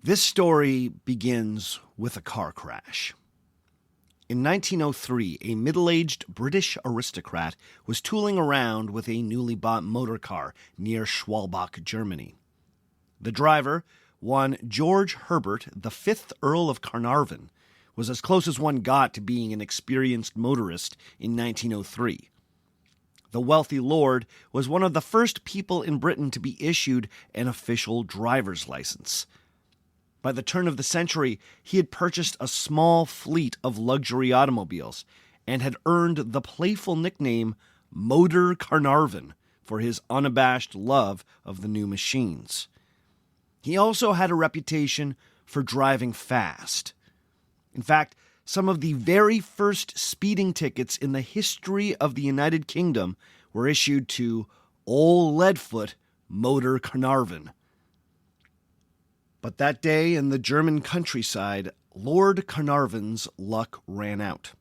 This story begins with a car crash. In 1903, a middle-aged British aristocrat was tooling around with a newly bought motor car near Schwalbach, Germany. The driver, one George Herbert, the 5th Earl of Carnarvon, was as close as one got to being an experienced motorist in 1903. The wealthy lord was one of the first people in Britain to be issued an official driver's license. By the turn of the century, he had purchased a small fleet of luxury automobiles and had earned the playful nickname Motor Carnarvon for his unabashed love of the new machines. He also had a reputation for driving fast. In fact, some of the very first speeding tickets in the history of the United Kingdom were issued to Old Leadfoot Motor Carnarvon. But that day in the German countryside, Lord Carnarvon's luck ran out.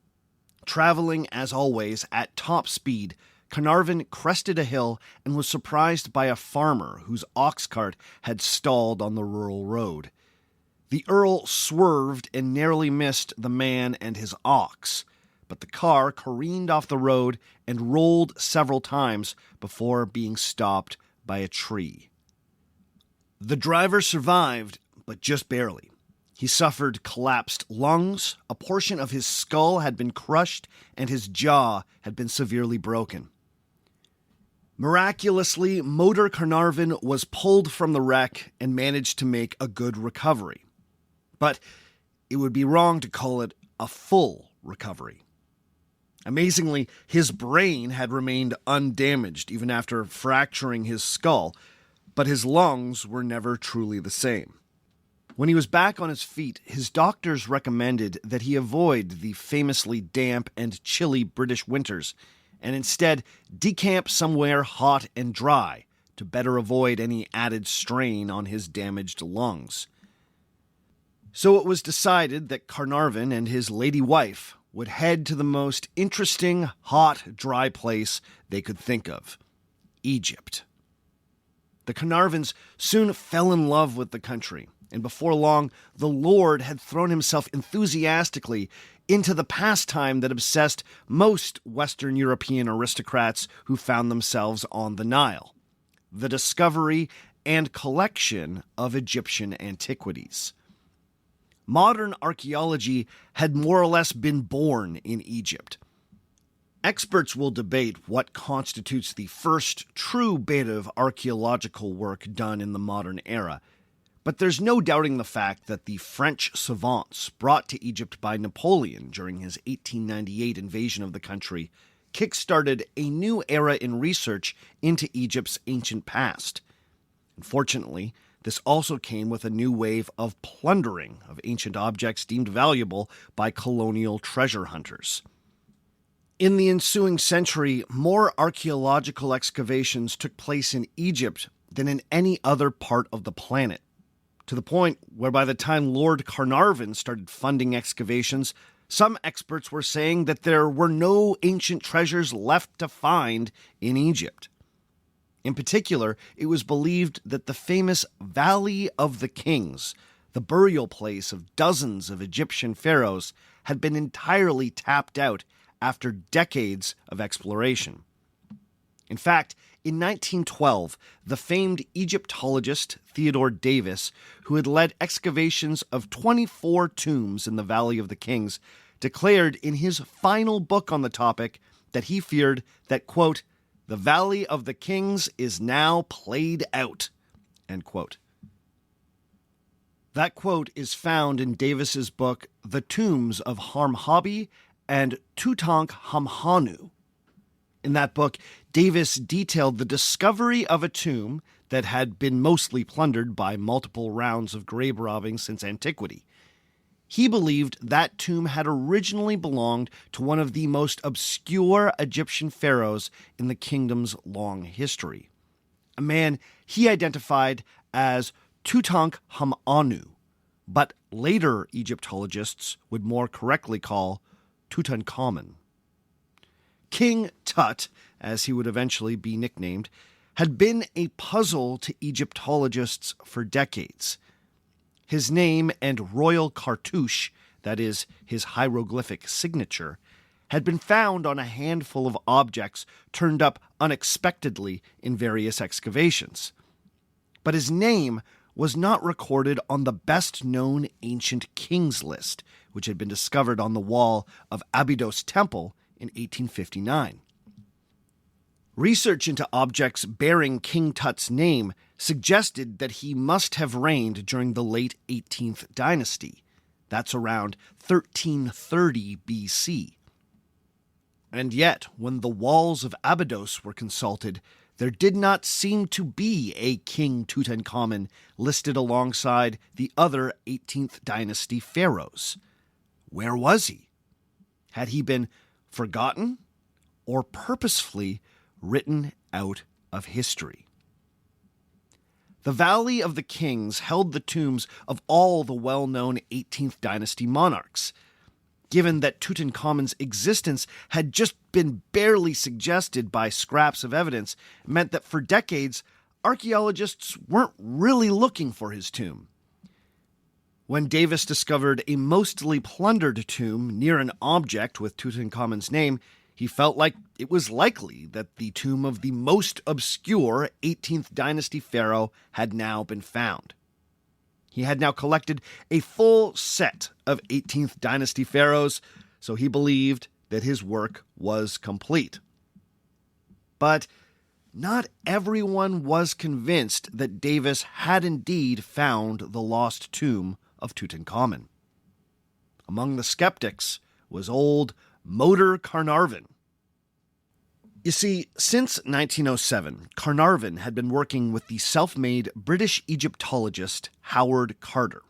Traveling, as always, at top speed, Carnarvon crested a hill and was surprised by a farmer whose ox cart had stalled on the rural road. The Earl swerved and narrowly missed the man and his ox, but the car careened off the road and rolled several times before being stopped by a tree. The driver survived, but just barely. He suffered collapsed lungs, a portion of his skull had been crushed, and his jaw had been severely broken. Miraculously, Motor Carnarvon was pulled from the wreck and managed to make a good recovery. But it would be wrong to call it a full recovery. Amazingly, his brain had remained undamaged even after fracturing his skull, but his lungs were never truly the same. When he was back on his feet, his doctors recommended that he avoid the famously damp and chilly British winters, and instead decamp somewhere hot and dry to better avoid any added strain on his damaged lungs. So it was decided that Carnarvon and his lady wife would head to the most interesting, hot, dry place they could think of: Egypt. The Carnarvons soon fell in love with the country, and before long, the Lord had thrown himself enthusiastically into the pastime that obsessed most Western European aristocrats who found themselves on the Nile: the discovery and collection of Egyptian antiquities. Modern archaeology had more or less been born in Egypt. Experts will debate what constitutes the first true bit of archaeological work done in the modern era, but there's no doubting the fact that the French savants brought to Egypt by Napoleon during his 1898 invasion of the country kick-started a new era in research into Egypt's ancient past. Unfortunately, this also came with a new wave of plundering of ancient objects deemed valuable by colonial treasure hunters. In the ensuing century, more archaeological excavations took place in Egypt than in any other part of the planet, to the point where by the time Lord Carnarvon started funding excavations, some experts were saying that there were no ancient treasures left to find in Egypt. In particular, it was believed that the famous Valley of the Kings, the burial place of dozens of Egyptian pharaohs, had been entirely tapped out after decades of exploration. In fact, in 1912, the famed Egyptologist Theodore Davis, who had led excavations of 24 tombs in the Valley of the Kings, declared in his final book on the topic that he feared that, quote, "the Valley of the Kings is now played out," end quote. That quote is found in Davis's book The Tombs of Hammurabi and Tutankhamun. In that book, Davis detailed the discovery of a tomb that had been mostly plundered by multiple rounds of grave robbing since antiquity. He believed that tomb had originally belonged to one of the most obscure Egyptian pharaohs in the kingdom's long history, a man he identified as Tutankhamun, but later Egyptologists would more correctly call Tutankhamun. King Tut, as he would eventually be nicknamed, had been a puzzle to Egyptologists for decades. His name and royal cartouche, that is, his hieroglyphic signature, had been found on a handful of objects turned up unexpectedly in various excavations. But his name was not recorded on the best-known ancient kings list, which had been discovered on the wall of Abydos Temple in 1859. Research into objects bearing King Tut's name suggested that he must have reigned during the late 18th dynasty. That's around 1330 BC. And yet, when the walls of Abydos were consulted, there did not seem to be a King Tutankhamun listed alongside the other 18th dynasty pharaohs. Where was he? Had he been forgotten or purposefully written out of history? The Valley of the Kings held the tombs of all the well-known 18th dynasty monarchs. Given that Tutankhamun's existence had just been barely suggested by scraps of evidence, it meant that for decades, archaeologists weren't really looking for his tomb. When Davis discovered a mostly plundered tomb near an object with Tutankhamun's name, he felt like it was likely that the tomb of the most obscure 18th dynasty pharaoh had now been found. He had now collected a full set of 18th dynasty pharaohs, so he believed that his work was complete. But not everyone was convinced that Davis had indeed found the lost tomb of Tutankhamun. Among the skeptics was old Motor Carnarvon. You see, since 1907, Carnarvon had been working with the self-made British Egyptologist Howard Carter.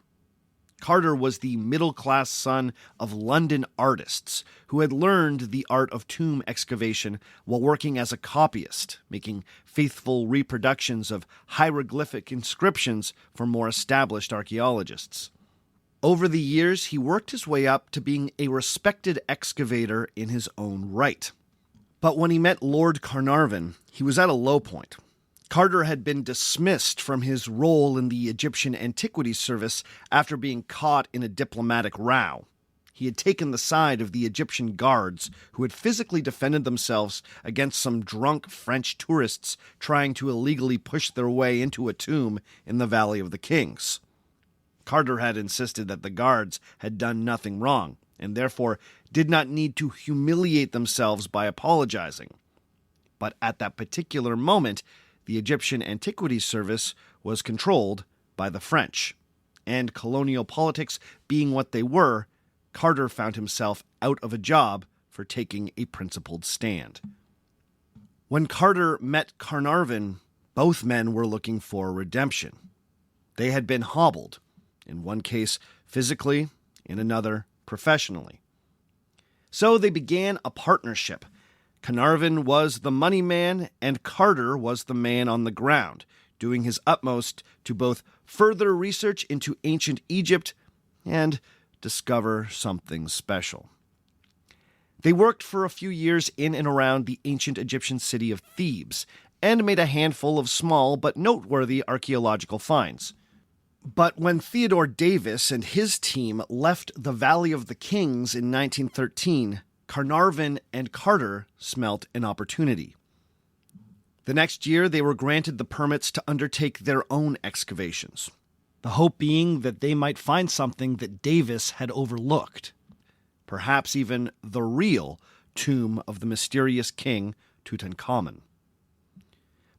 Carter was the middle-class son of London artists who had learned the art of tomb excavation while working as a copyist, making faithful reproductions of hieroglyphic inscriptions for more established archaeologists. Over the years, he worked his way up to being a respected excavator in his own right. But when he met Lord Carnarvon, he was at a low point. Carter had been dismissed from his role in the Egyptian Antiquities Service after being caught in a diplomatic row. He had taken the side of the Egyptian guards who had physically defended themselves against some drunk French tourists trying to illegally push their way into a tomb in the Valley of the Kings. Carter had insisted that the guards had done nothing wrong, and therefore did not need to humiliate themselves by apologizing. But at that particular moment, the Egyptian Antiquities Service was controlled by the French, and colonial politics being what they were, Carter found himself out of a job for taking a principled stand. When Carter met Carnarvon, both men were looking for redemption. They had been hobbled, in one case physically, in another professionally. So they began a partnership. Carnarvon was the money man, and Carter was the man on the ground, doing his utmost to both further research into ancient Egypt and discover something special. They worked for a few years in and around the ancient Egyptian city of Thebes, and made a handful of small but noteworthy archaeological finds. But when Theodore Davis and his team left the Valley of the Kings in 1913, Carnarvon and Carter smelt an opportunity. The next year, they were granted the permits to undertake their own excavations, the hope being that they might find something that Davis had overlooked, perhaps even the real tomb of the mysterious king Tutankhamun.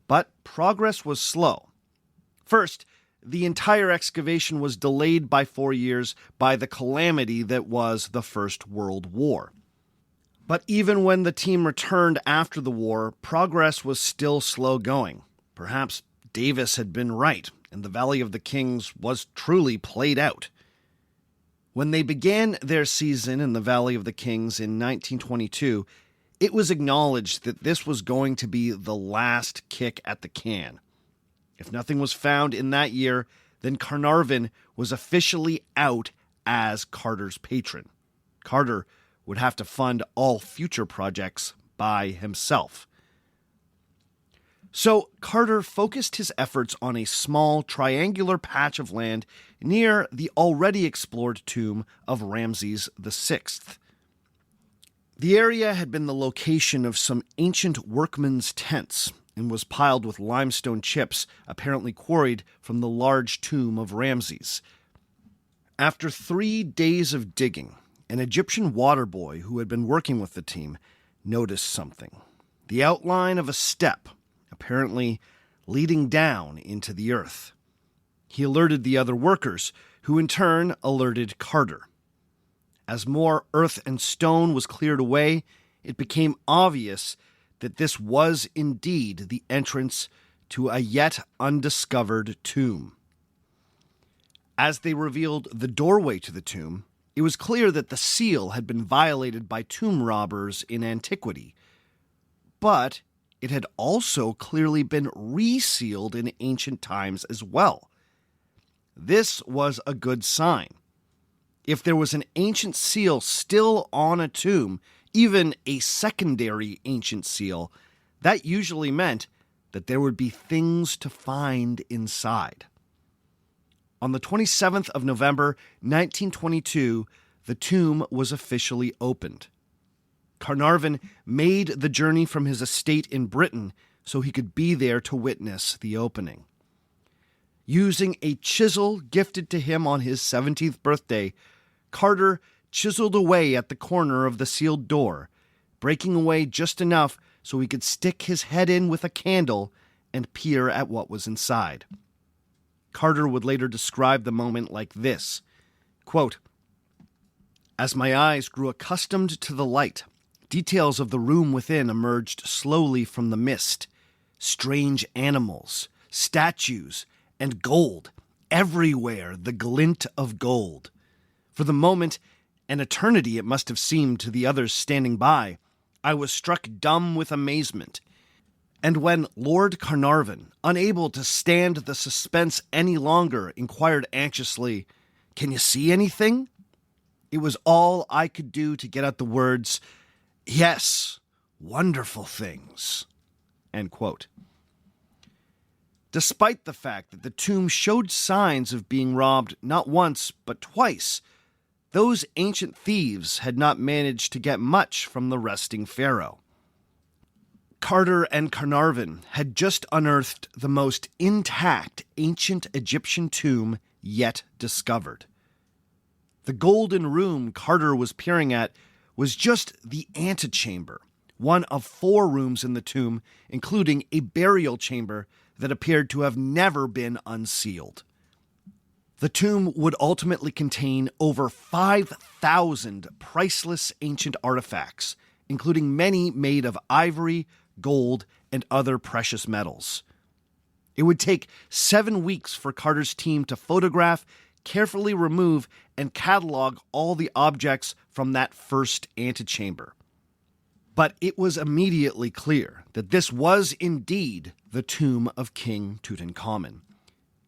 But progress was slow. First, the entire excavation was delayed by 4 years by the calamity that was the First World War. But even when the team returned after the war, progress was still slow going. Perhaps Davis had been right, and the Valley of the Kings was truly played out. When they began their season in the Valley of the Kings in 1922, it was acknowledged that this was going to be the last kick at the can. If nothing was found in that year, then Carnarvon was officially out as Carter's patron. Carter would have to fund all future projects by himself. So Carter focused his efforts on a small triangular patch of land near the already explored tomb of Ramses VI. The area had been the location of some ancient workmen's tents and was piled with limestone chips apparently quarried from the large tomb of Ramses. After 3 days of digging, an Egyptian water boy who had been working with the team noticed something. The outline of a step, apparently leading down into the earth. He alerted the other workers, who in turn alerted Carter. As more earth and stone was cleared away, it became obvious that this was indeed the entrance to a yet undiscovered tomb. As they revealed the doorway to the tomb, it was clear that the seal had been violated by tomb robbers in antiquity, but it had also clearly been resealed in ancient times as well. This was a good sign. If there was an ancient seal still on a tomb, even a secondary ancient seal, that usually meant that there would be things to find inside. On the 27th of November, 1922, the tomb was officially opened. Carnarvon made the journey from his estate in Britain so he could be there to witness the opening. Using a chisel gifted to him on his 17th birthday, Carter chiseled away at the corner of the sealed door, breaking away just enough so he could stick his head in with a candle and peer at what was inside. Carter would later describe the moment like this, quote, "As my eyes grew accustomed to the light, details of the room within emerged slowly from the mist. Strange animals, statues, and gold. Everywhere the glint of gold. For the moment, an eternity it must have seemed to the others standing by, I was struck dumb with amazement. And when Lord Carnarvon, unable to stand the suspense any longer, inquired anxiously, 'Can you see anything?' It was all I could do to get out the words, 'Yes, wonderful things.'" End quote. Despite the fact that the tomb showed signs of being robbed not once but twice, those ancient thieves had not managed to get much from the resting pharaoh. Carter and Carnarvon had just unearthed the most intact ancient Egyptian tomb yet discovered. The golden room Carter was peering at was just the antechamber, one of 4 rooms in the tomb, including a burial chamber that appeared to have never been unsealed. The tomb would ultimately contain over 5,000 priceless ancient artifacts, including many made of ivory, gold, and other precious metals. It would take 7 weeks for Carter's team to photograph, carefully remove, and catalog all the objects from that first antechamber. But it was immediately clear that this was indeed the tomb of King Tutankhamun.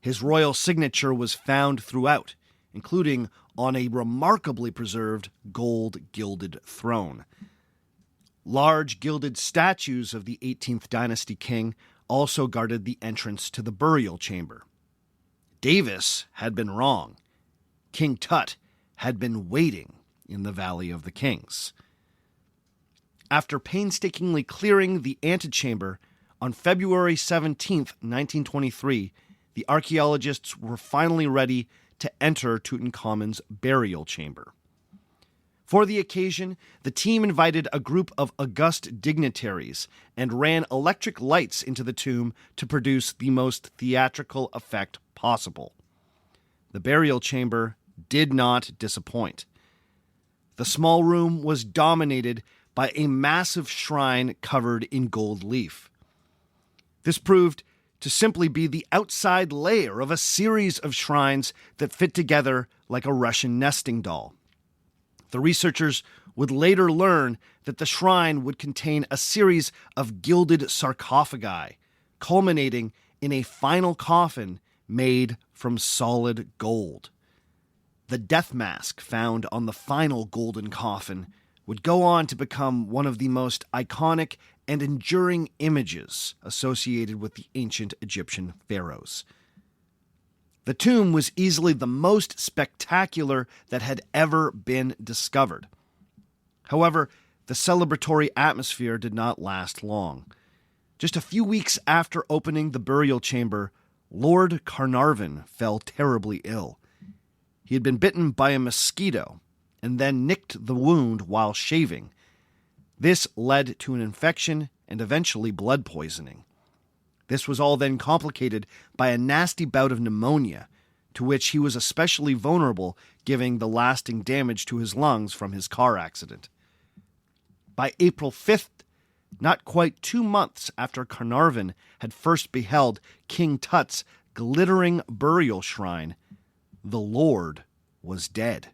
His royal signature was found throughout, including on a remarkably preserved gold-gilded throne. Large gilded statues of the 18th dynasty king also guarded the entrance to the burial chamber. Davis had been wrong. King Tut had been waiting in the Valley of the Kings. After painstakingly clearing the antechamber, on February 17, 1923, the archaeologists were finally ready to enter Tutankhamun's burial chamber. For the occasion, the team invited a group of august dignitaries and ran electric lights into the tomb to produce the most theatrical effect possible. The burial chamber did not disappoint. The small room was dominated by a massive shrine covered in gold leaf. This proved to simply be the outside layer of a series of shrines that fit together like a Russian nesting doll. The researchers would later learn that the shrine would contain a series of gilded sarcophagi, culminating in a final coffin made from solid gold. The death mask found on the final golden coffin would go on to become one of the most iconic and enduring images associated with the ancient Egyptian pharaohs. The tomb was easily the most spectacular that had ever been discovered. However, the celebratory atmosphere did not last long. Just a few weeks after opening the burial chamber, Lord Carnarvon fell terribly ill. He had been bitten by a mosquito and then nicked the wound while shaving. This led to an infection and eventually blood poisoning. This was all then complicated by a nasty bout of pneumonia, to which he was especially vulnerable given the lasting damage to his lungs from his car accident. By April 5th, not quite 2 months after Carnarvon had first beheld King Tut's glittering burial shrine, the Lord was dead.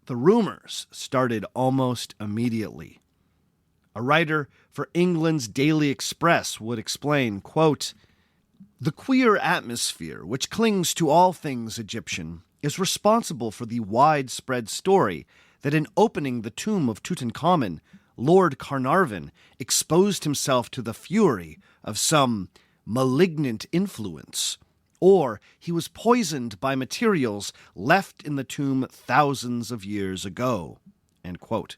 The rumors started almost immediately. A writer for England's Daily Express would explain, quote, "The queer atmosphere which clings to all things Egyptian is responsible for the widespread story that in opening the tomb of Tutankhamun, Lord Carnarvon exposed himself to the fury of some malignant influence, or he was poisoned by materials left in the tomb thousands of years ago." End quote.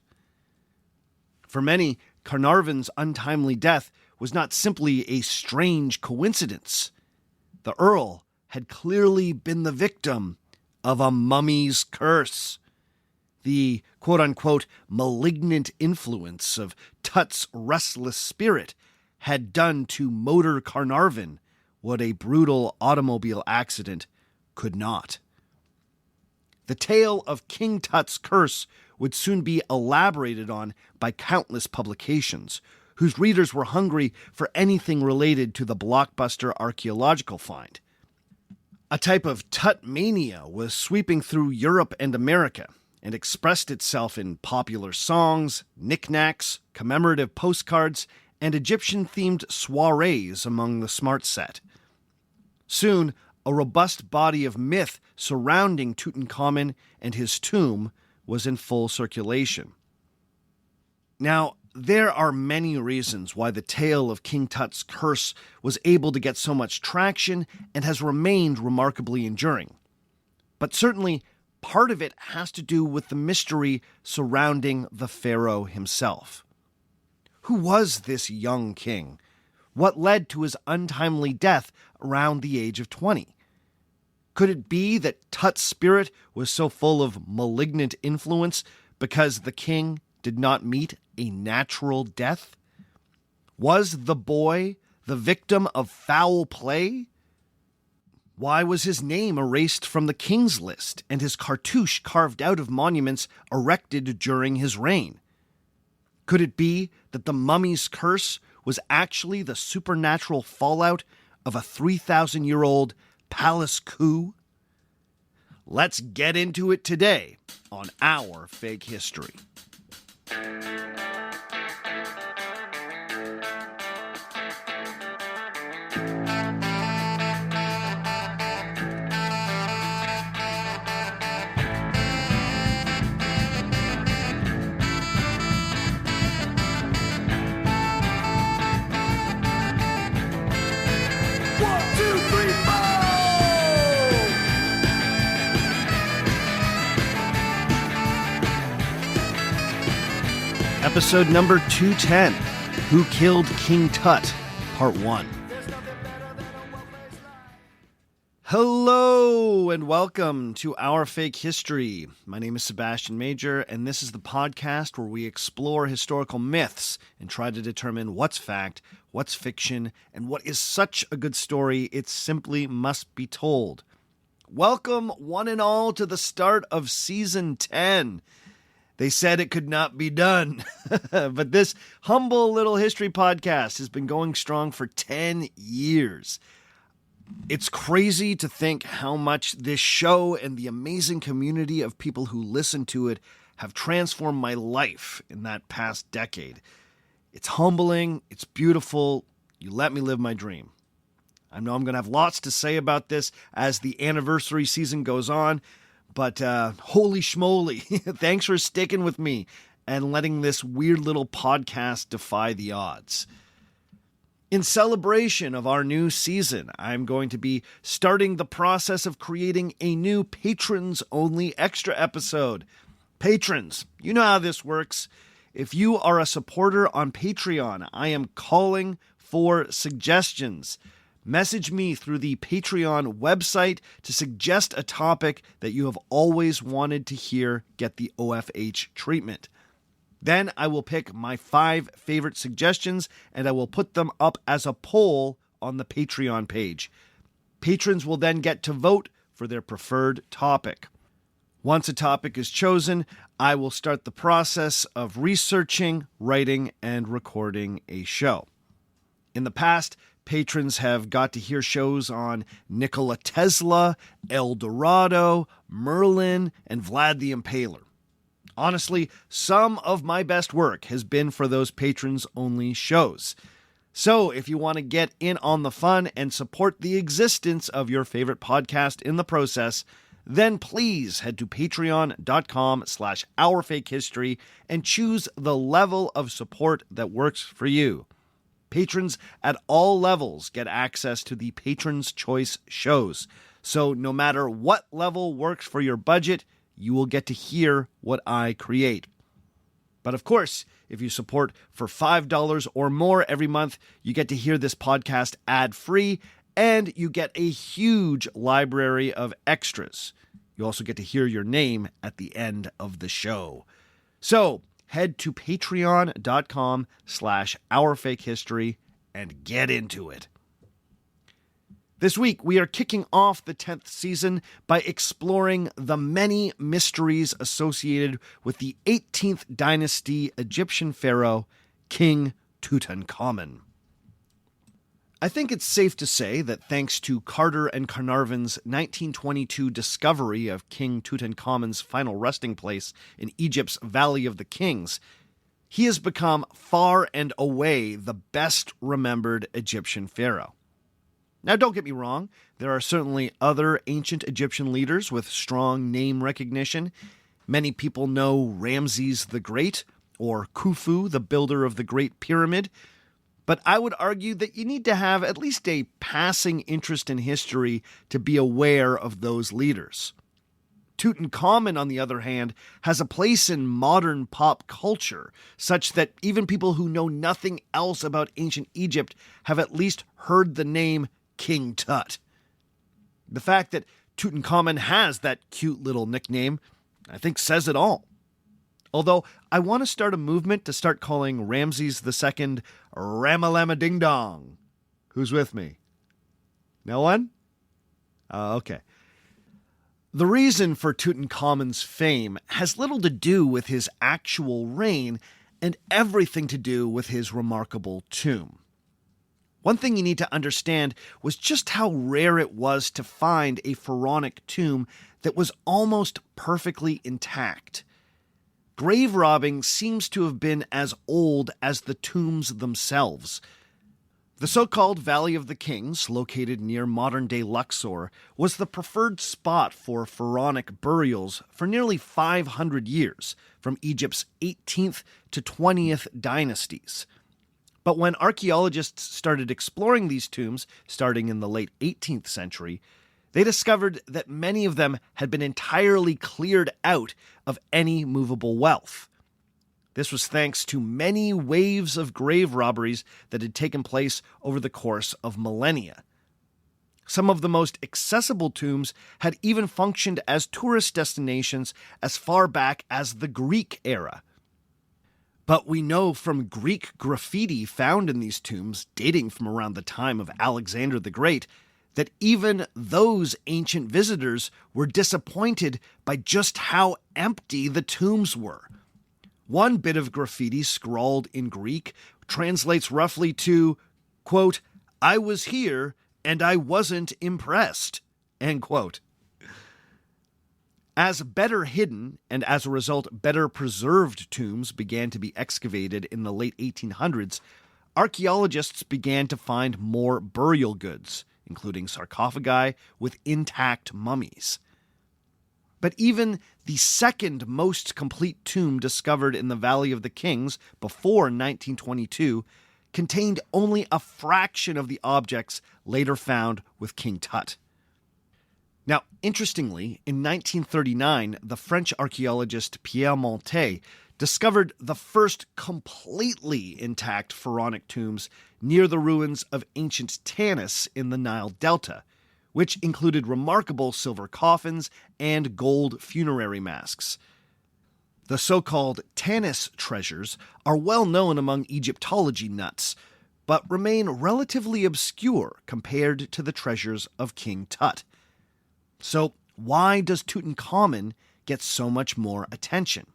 For many, Carnarvon's untimely death was not simply a strange coincidence. The Earl had clearly been the victim of a mummy's curse. The quote-unquote malignant influence of Tut's restless spirit had done to Motor Carnarvon what a brutal automobile accident could not. The tale of King Tut's curse would soon be elaborated on by countless publications, whose readers were hungry for anything related to the blockbuster archaeological find. A type of Tut-mania was sweeping through Europe and America, and expressed itself in popular songs, knickknacks, commemorative postcards, and Egyptian-themed soirees among the smart set. Soon, a robust body of myth surrounding Tutankhamun and his tomb was in full circulation. Now, there are many reasons why the tale of King Tut's curse was able to get so much traction and has remained remarkably enduring. But certainly, part of it has to do with the mystery surrounding the pharaoh himself. Who was this young king? What led to his untimely death around the age of 20? Could it be that Tut's spirit was so full of malignant influence because the king did not meet a natural death? Was the boy the victim of foul play? Why was his name erased from the king's list and his cartouche carved out of monuments erected during his reign? Could it be that the mummy's curse was actually the supernatural fallout of a 3,000-year-old palace coup? Let's get into it today on Our Fake History. Episode number 210, Who Killed King Tut, Part 1. Hello and welcome to Our Fake History. My name is Sebastian Major, and this is the podcast where we explore historical myths and try to determine what's fact, what's fiction, and what is such a good story it simply must be told. Welcome, one and all, to the start of Season 10. They said it could not be done, but this humble little history podcast has been going strong for 10 years. It's crazy to think how much this show and the amazing community of people who listen to it have transformed my life in that past decade. It's humbling, it's beautiful, you let me live my dream. I know I'm going to have lots to say about this as the anniversary season goes on, but holy schmoly, thanks for sticking with me and letting this weird little podcast defy the odds. In celebration of our new season, I'm going to be starting the process of creating a new patrons-only extra episode. Patrons, you know how this works. If you are a supporter on Patreon, I am calling for suggestions. Message me through the Patreon website to suggest a topic that you have always wanted to hear get the OFH treatment. Then I will pick my 5 favorite suggestions and I will put them up as a poll on the Patreon page. Patrons will then get to vote for their preferred topic. Once a topic is chosen, I will start the process of researching, writing, and recording a show. In the past, patrons have got to hear shows on Nikola Tesla, El Dorado, Merlin, and Vlad the Impaler. Honestly, some of my best work has been for those patrons-only shows. So if you want to get in on the fun and support the existence of your favorite podcast in the process, then please head to patreon.com/OurFakeHistory and choose the level of support that works for you. Patrons at all levels get access to the Patrons' Choice shows. So no matter what level works for your budget, you will get to hear what I create. But of course, if you support for $5 or more every month, you get to hear this podcast ad-free, and you get a huge library of extras. You also get to hear your name at the end of the show. So head to patreon.com/OurFakeHistory and get into it. This week, we are kicking off the 10th season by exploring the many mysteries associated with the 18th dynasty Egyptian pharaoh, King Tutankhamun. I think it's safe to say that thanks to Carter and Carnarvon's 1922 discovery of King Tutankhamun's final resting place in Egypt's Valley of the Kings, he has become far and away the best remembered Egyptian pharaoh. Now, don't get me wrong, there are certainly other ancient Egyptian leaders with strong name recognition. Many people know Ramses the Great, or Khufu, the builder of the Great Pyramid, but I would argue that you need to have at least a passing interest in history to be aware of those leaders. Tutankhamun, on the other hand, has a place in modern pop culture, such that even people who know nothing else about ancient Egypt have at least heard the name King Tut. The fact that Tutankhamun has that cute little nickname, I think, says it all. Although, I want to start a movement to start calling Ramses II Ramalama Ding Dong. Who's with me? No one? Okay. The reason for Tutankhamun's fame has little to do with his actual reign and everything to do with his remarkable tomb. One thing you need to understand was just how rare it was to find a pharaonic tomb that was almost perfectly intact. Grave robbing seems to have been as old as the tombs themselves. The so-called Valley of the Kings, located near modern-day Luxor, was the preferred spot for pharaonic burials for nearly 500 years, from Egypt's 18th to 20th dynasties. But when archaeologists started exploring these tombs, starting in the late 18th century, they discovered that many of them had been entirely cleared out of any movable wealth. This was thanks to many waves of grave robberies that had taken place over the course of millennia. Some of the most accessible tombs had even functioned as tourist destinations as far back as the Greek era. But we know from Greek graffiti found in these tombs, dating from around the time of Alexander the Great, that even those ancient visitors were disappointed by just how empty the tombs were. One bit of graffiti scrawled in Greek translates roughly to, quote, "I was here and I wasn't impressed," end quote. As better hidden, and as a result better preserved tombs began to be excavated in the late 1800s, archaeologists began to find more burial goods, including sarcophagi with intact mummies. But even the second most complete tomb discovered in the Valley of the Kings before 1922 contained only a fraction of the objects later found with King Tut. Now, interestingly, in 1939, the French archaeologist Pierre Montet discovered the first completely intact pharaonic tombs near the ruins of ancient Tanis in the Nile Delta, which included remarkable silver coffins and gold funerary masks. The so-called Tanis treasures are well known among Egyptology nuts, but remain relatively obscure compared to the treasures of King Tut. So why does Tutankhamun get so much more attention?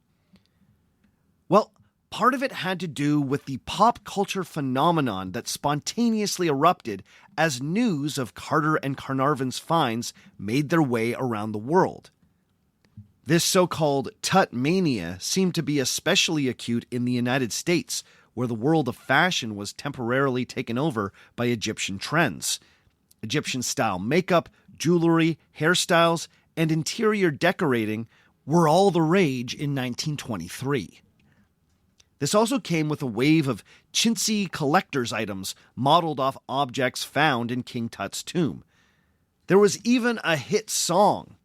Well, part of it had to do with the pop culture phenomenon that spontaneously erupted as news of Carter and Carnarvon's finds made their way around the world. This so-called Tut-mania seemed to be especially acute in the United States, where the world of fashion was temporarily taken over by Egyptian trends. Egyptian-style makeup, jewelry, hairstyles, and interior decorating were all the rage in 1923. This also came with a wave of chintzy collector's items modeled off objects found in King Tut's tomb. There was even a hit song.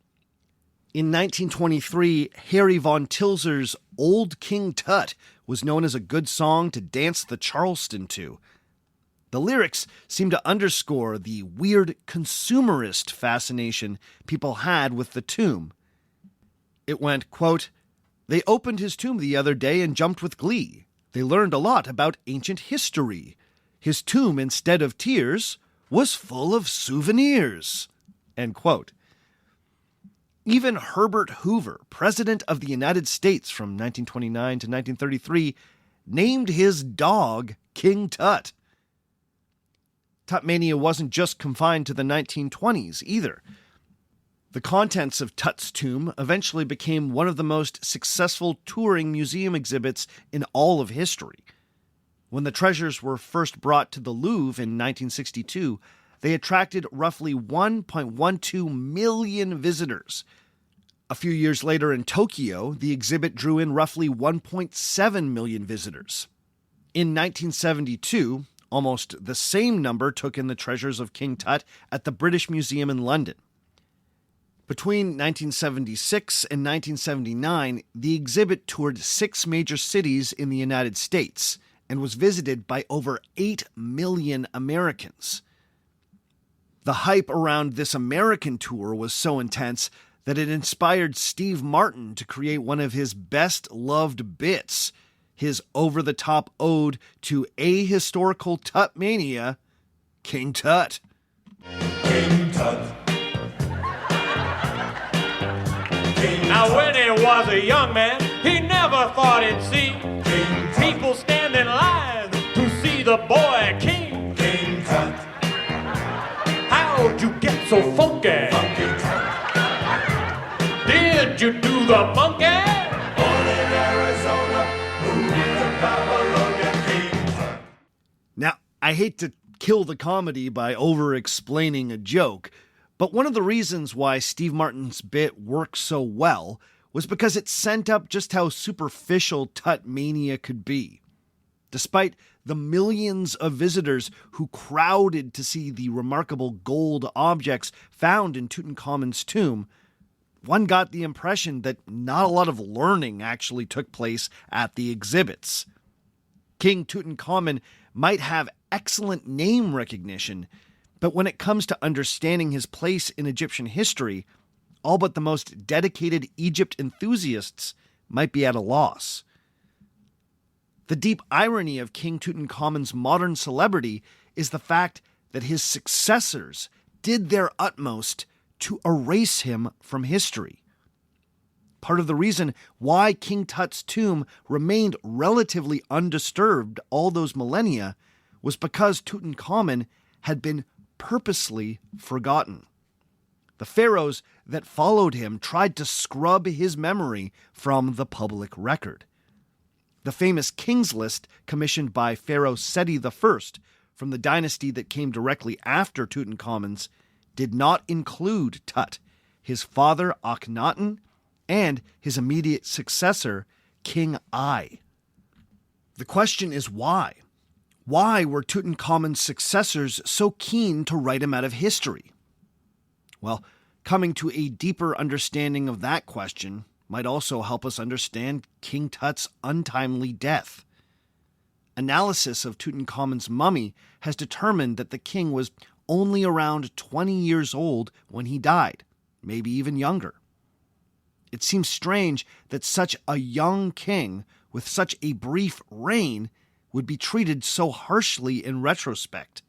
In 1923, Harry von Tilser's Old King Tut was known as a good song to dance the Charleston to. The lyrics seem to underscore the weird consumerist fascination people had with the tomb. It went, quote, "They opened his tomb the other day and jumped with glee. They learned a lot about ancient history. His tomb, instead of tears, was full of souvenirs." End quote. Even Herbert Hoover, President of the United States from 1929 to 1933, named his dog King Tut. Tut-mania wasn't just confined to the 1920s either. The contents of Tut's tomb eventually became one of the most successful touring museum exhibits in all of history. When the treasures were first brought to the Louvre in 1962, they attracted roughly 1.12 million visitors. A few years later in Tokyo, the exhibit drew in roughly 1.7 million visitors. In 1972, almost the same number took in the treasures of King Tut at the British Museum in London. Between 1976 and 1979, the exhibit toured 6 major cities in the United States and was visited by over 8 million Americans. The hype around this American tour was so intense that it inspired Steve Martin to create one of his best-loved bits, his over-the-top ode to ahistorical Tut-mania, King Tut. King Tut. Now when he was a young man, he never thought he'd see people stand in line to see the boy king. King Tut. How'd you get so funky? Funky Tut. Did you do the monkey? Born in Arizona, moved to Babylonia, King Tut. Now, I hate to kill the comedy by over-explaining a joke, but one of the reasons why Steve Martin's bit worked so well was because it sent up just how superficial Tut-mania could be. Despite the millions of visitors who crowded to see the remarkable gold objects found in Tutankhamun's tomb, one got the impression that not a lot of learning actually took place at the exhibits. King Tutankhamun might have excellent name recognition, but when it comes to understanding his place in Egyptian history, all but the most dedicated Egypt enthusiasts might be at a loss. The deep irony of King Tutankhamun's modern celebrity is the fact that his successors did their utmost to erase him from history. Part of the reason why King Tut's tomb remained relatively undisturbed all those millennia was because Tutankhamun had been purposely forgotten. The pharaohs that followed him tried to scrub his memory from the public record. The famous King's List, commissioned by Pharaoh Seti I from the dynasty that came directly after Tutankhamun's, did not include Tut, his father Akhenaten, and his immediate successor, King I. The question is why? Why were Tutankhamun's successors so keen to write him out of history? Well, coming to a deeper understanding of that question might also help us understand King Tut's untimely death. Analysis of Tutankhamun's mummy has determined that the king was only around 20 years old when he died, maybe even younger. It seems strange that such a young king with such a brief reign would be treated so harshly in retrospect.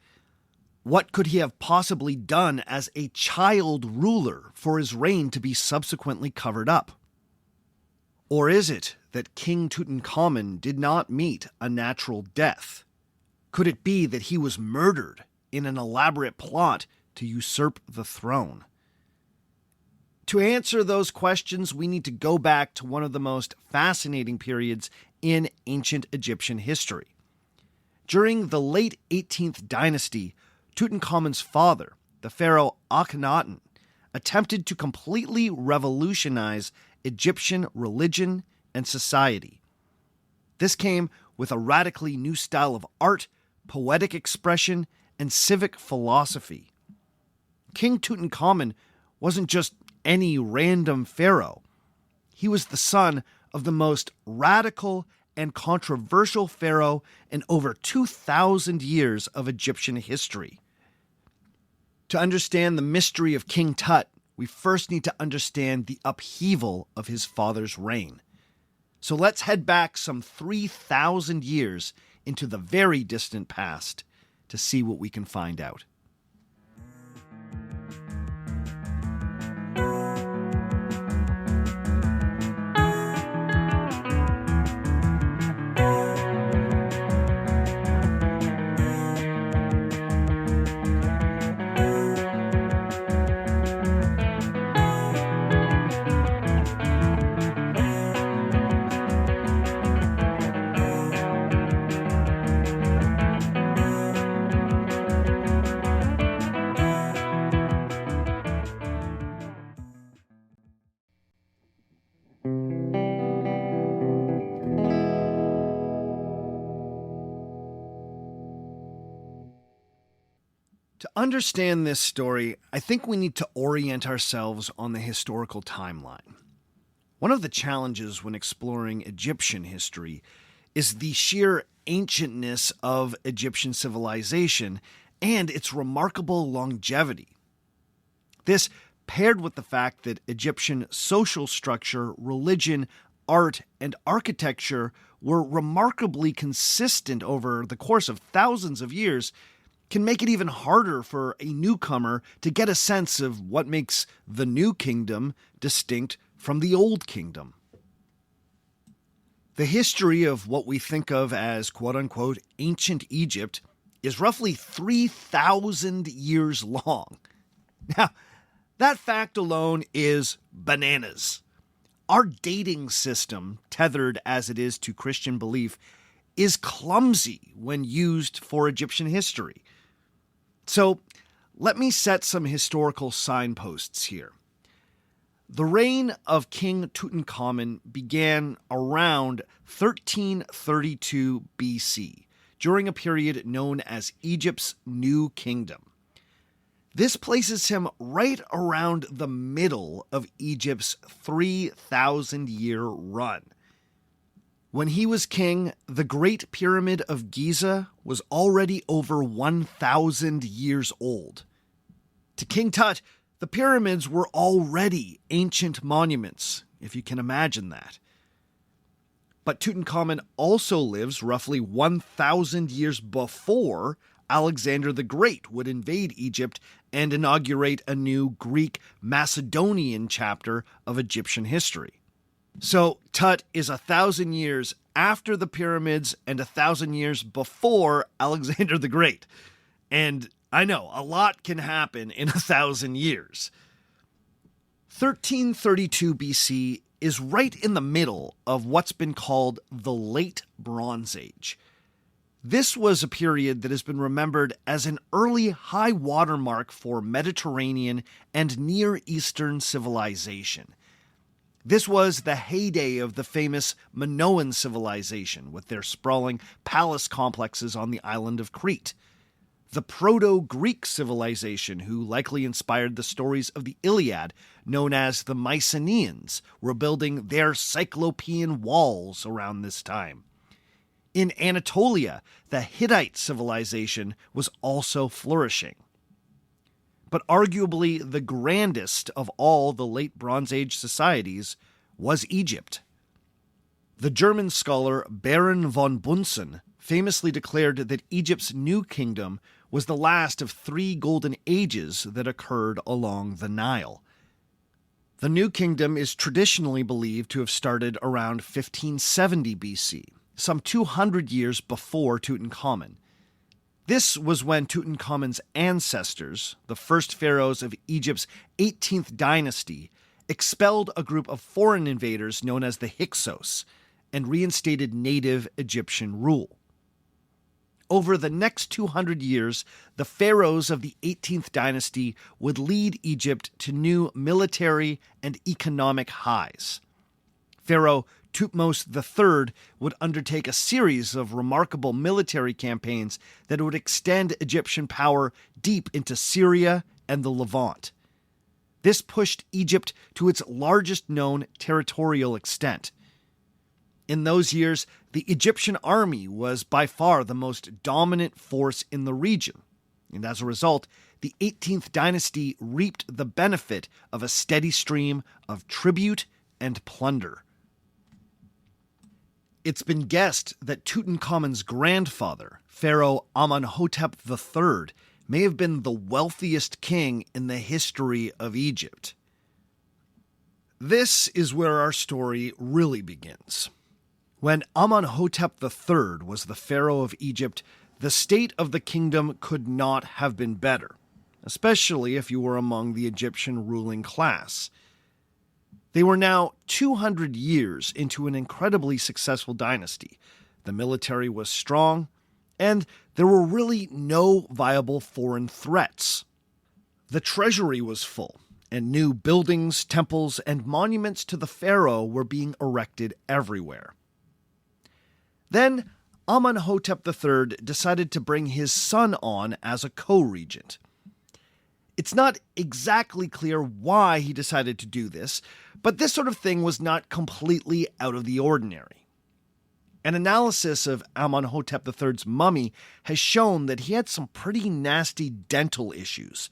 What could he have possibly done as a child ruler for his reign to be subsequently covered up? Or is it that King Tutankhamun did not meet a natural death? Could it be that he was murdered in an elaborate plot to usurp the throne? To answer those questions, we need to go back to one of the most fascinating periods in ancient Egyptian history. During the late 18th dynasty, Tutankhamun's father, the pharaoh Akhenaten, attempted to completely revolutionize Egyptian religion and society. This came with a radically new style of art, poetic expression, and civic philosophy. King Tutankhamun wasn't just any random pharaoh. He was the son of the most radical and controversial pharaoh in over 2,000 years of Egyptian history. To understand the mystery of King Tut, we first need to understand the upheaval of his father's reign. So let's head back some 3,000 years into the very distant past to see what we can find out. To understand this story, I think we need to orient ourselves on the historical timeline. One of the challenges when exploring Egyptian history is the sheer ancientness of Egyptian civilization and its remarkable longevity. This, paired with the fact that Egyptian social structure, religion, art, and architecture were remarkably consistent over the course of thousands of years, can make it even harder for a newcomer to get a sense of what makes the new kingdom distinct from the old kingdom. The history of what we think of as quote-unquote ancient Egypt is roughly 3,000 years long. Now, that fact alone is bananas. Our dating system, tethered as it is to Christian belief, is clumsy when used for Egyptian history. So, let me set some historical signposts here. The reign of King Tutankhamun began around 1332 BC, during a period known as Egypt's New Kingdom. This places him right around the middle of Egypt's 3,000-year run. When he was king, the Great Pyramid of Giza was already over 1,000 years old. To King Tut, the pyramids were already ancient monuments, if you can imagine that. But Tutankhamun also lives roughly 1,000 years before Alexander the Great would invade Egypt and inaugurate a new Greek Macedonian chapter of Egyptian history. So Tut is 1,000 years after the pyramids and 1,000 years before Alexander the Great. And I know, a lot can happen in 1,000 years. 1332 BC is right in the middle of what's been called the Late Bronze Age. This was a period that has been remembered as an early high watermark for Mediterranean and Near Eastern civilization. This was the heyday of the famous Minoan civilization, with their sprawling palace complexes on the island of Crete. The Proto-Greek civilization, who likely inspired the stories of the Iliad, known as the Mycenaeans, were building their Cyclopean walls around this time. In Anatolia, the Hittite civilization was also flourishing. But arguably the grandest of all the late Bronze Age societies was Egypt. The German scholar Baron von Bunsen famously declared that Egypt's new kingdom was the last of 3 golden ages that occurred along the Nile. The New Kingdom is traditionally believed to have started around 1570 BC, some 200 years before Tutankhamun. This was when Tutankhamun's ancestors, the first pharaohs of Egypt's 18th dynasty, expelled a group of foreign invaders known as the Hyksos and reinstated native Egyptian rule. Over the next 200 years, the pharaohs of the 18th dynasty would lead Egypt to new military and economic highs. Pharaoh Thutmose III would undertake a series of remarkable military campaigns that would extend Egyptian power deep into Syria and the Levant. This pushed Egypt to its largest known territorial extent. In those years, the Egyptian army was by far the most dominant force in the region, and as a result, the 18th dynasty reaped the benefit of a steady stream of tribute and plunder. It's been guessed that Tutankhamun's grandfather, Pharaoh Amenhotep III, may have been the wealthiest king in the history of Egypt. This is where our story really begins. When Amenhotep III was the pharaoh of Egypt, the state of the kingdom could not have been better, especially if you were among the Egyptian ruling class. They were now 200 years into an incredibly successful dynasty. The military was strong, and there were really no viable foreign threats. The treasury was full, and new buildings, temples, and monuments to the pharaoh were being erected everywhere. Then Amenhotep III decided to bring his son on as a co-regent. It's not exactly clear why he decided to do this, but this sort of thing was not completely out of the ordinary. An analysis of Amenhotep III's mummy has shown that he had some pretty nasty dental issues.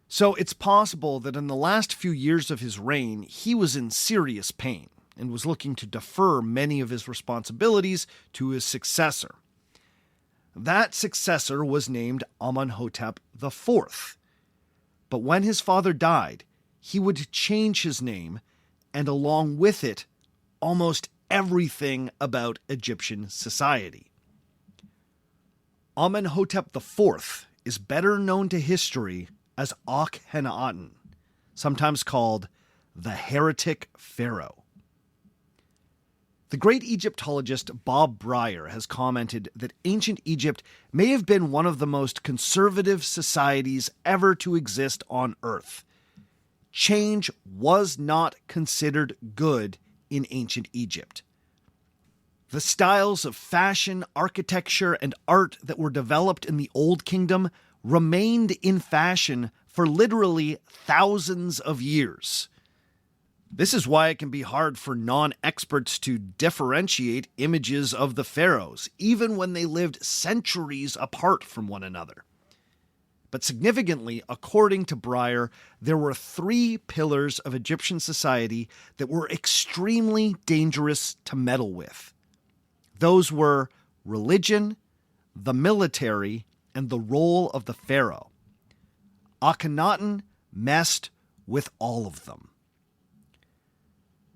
So it's possible that in the last few years of his reign, he was in serious pain and was looking to defer many of his responsibilities to his successor. That successor was named Amenhotep IV. But when his father died, he would change his name, and along with it, almost everything about Egyptian society. Amenhotep IV is better known to history as Akhenaten, sometimes called the Heretic Pharaoh. The great Egyptologist Bob Breyer has commented that ancient Egypt may have been one of the most conservative societies ever to exist on Earth. Change was not considered good in ancient Egypt. The styles of fashion, architecture, and art that were developed in the Old Kingdom remained in fashion for literally thousands of years. This is why it can be hard for non-experts to differentiate images of the pharaohs, even when they lived centuries apart from one another. But significantly, according to Breyer, there were 3 pillars of Egyptian society that were extremely dangerous to meddle with. Those were religion, the military, and the role of the pharaoh. Akhenaten messed with all of them.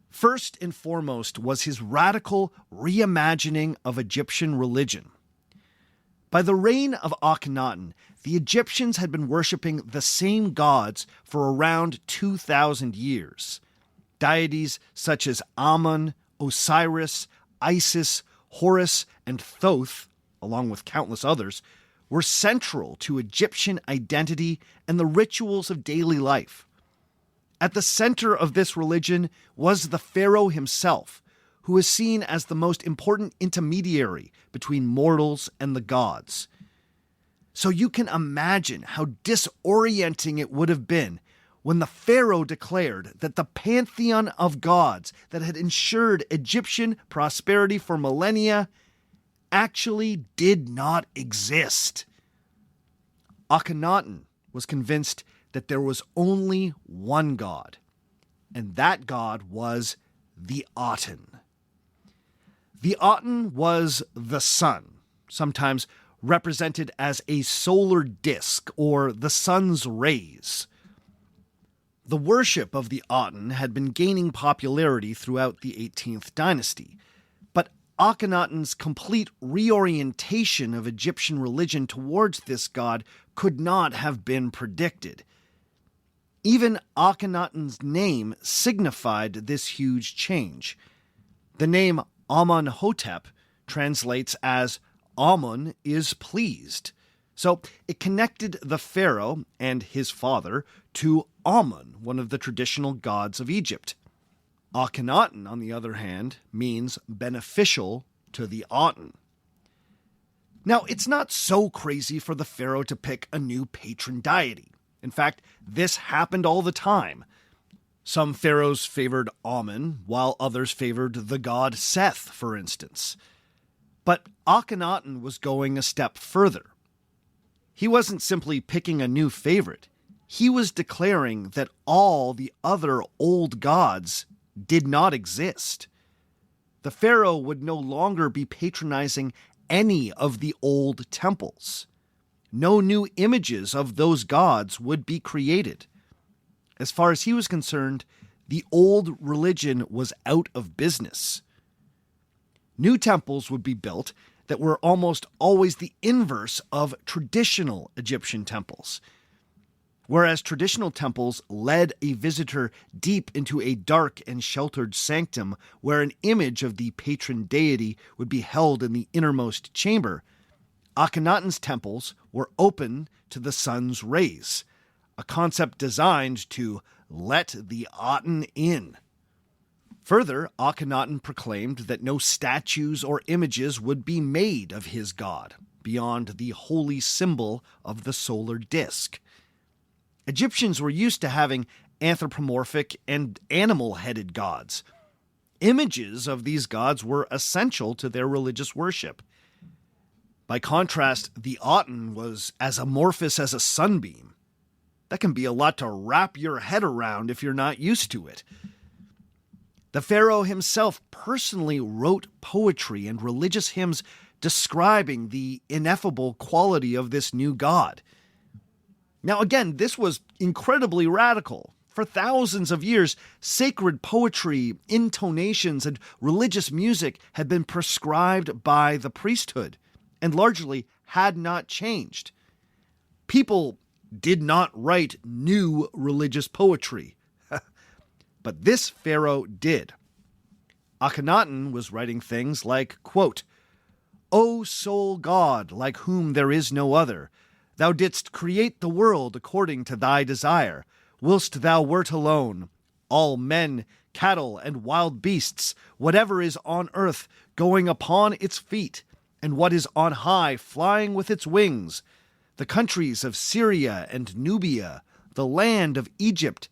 First and foremost was his radical reimagining of Egyptian religion. By the reign of Akhenaten, the Egyptians had been worshipping the same gods for around 2,000 years. Deities such as Amun, Osiris, Isis, Horus, and Thoth, along with countless others, were central to Egyptian identity and the rituals of daily life. At the center of this religion was the pharaoh himself, who was seen as the most important intermediary between mortals and the gods. So you can imagine how disorienting it would have been when the pharaoh declared that the pantheon of gods that had ensured Egyptian prosperity for millennia actually did not exist. Akhenaten was convinced that there was only one god, and that god was the Aten. The Aten was the sun, sometimes represented as a solar disk or the sun's rays. The worship of the Aten had been gaining popularity throughout the 18th dynasty, but Akhenaten's complete reorientation of Egyptian religion towards this god could not have been predicted. Even Akhenaten's name signified this huge change. The name Amenhotep translates as Amun is pleased. So it connected the pharaoh and his father to Amun, one of the traditional gods of Egypt. Akhenaten, on the other hand, means beneficial to the Aten. Now, it's not so crazy for the pharaoh to pick a new patron deity. In fact, this happened all the time. Some pharaohs favored Amun, while others favored the god Seth, for instance. But Akhenaten was going a step further. He wasn't simply picking a new favorite. He was declaring that all the other old gods did not exist. The pharaoh would no longer be patronizing any of the old temples. No new images of those gods would be created. As far as he was concerned, the old religion was out of business. New temples would be built that were almost always the inverse of traditional Egyptian temples. Whereas traditional temples led a visitor deep into a dark and sheltered sanctum where an image of the patron deity would be held in the innermost chamber, Akhenaten's temples were open to the sun's rays, a concept designed to let the Aten in. Further, Akhenaten proclaimed that no statues or images would be made of his god, beyond the holy symbol of the solar disk. Egyptians were used to having anthropomorphic and animal-headed gods. Images of these gods were essential to their religious worship. By contrast, the Aten was as amorphous as a sunbeam. That can be a lot to wrap your head around if you're not used to it. The pharaoh himself personally wrote poetry and religious hymns describing the ineffable quality of this new god. Now again, this was incredibly radical. For thousands of years, sacred poetry, intonations, and religious music had been prescribed by the priesthood, and largely had not changed. People did not write new religious poetry. But this pharaoh did. Akhenaten was writing things like, quote, "O sole God, like whom there is no other, thou didst create the world according to thy desire, whilst thou wert alone. All men, cattle, and wild beasts, whatever is on earth, going upon its feet, and what is on high, flying with its wings, the countries of Syria and Nubia, the land of Egypt,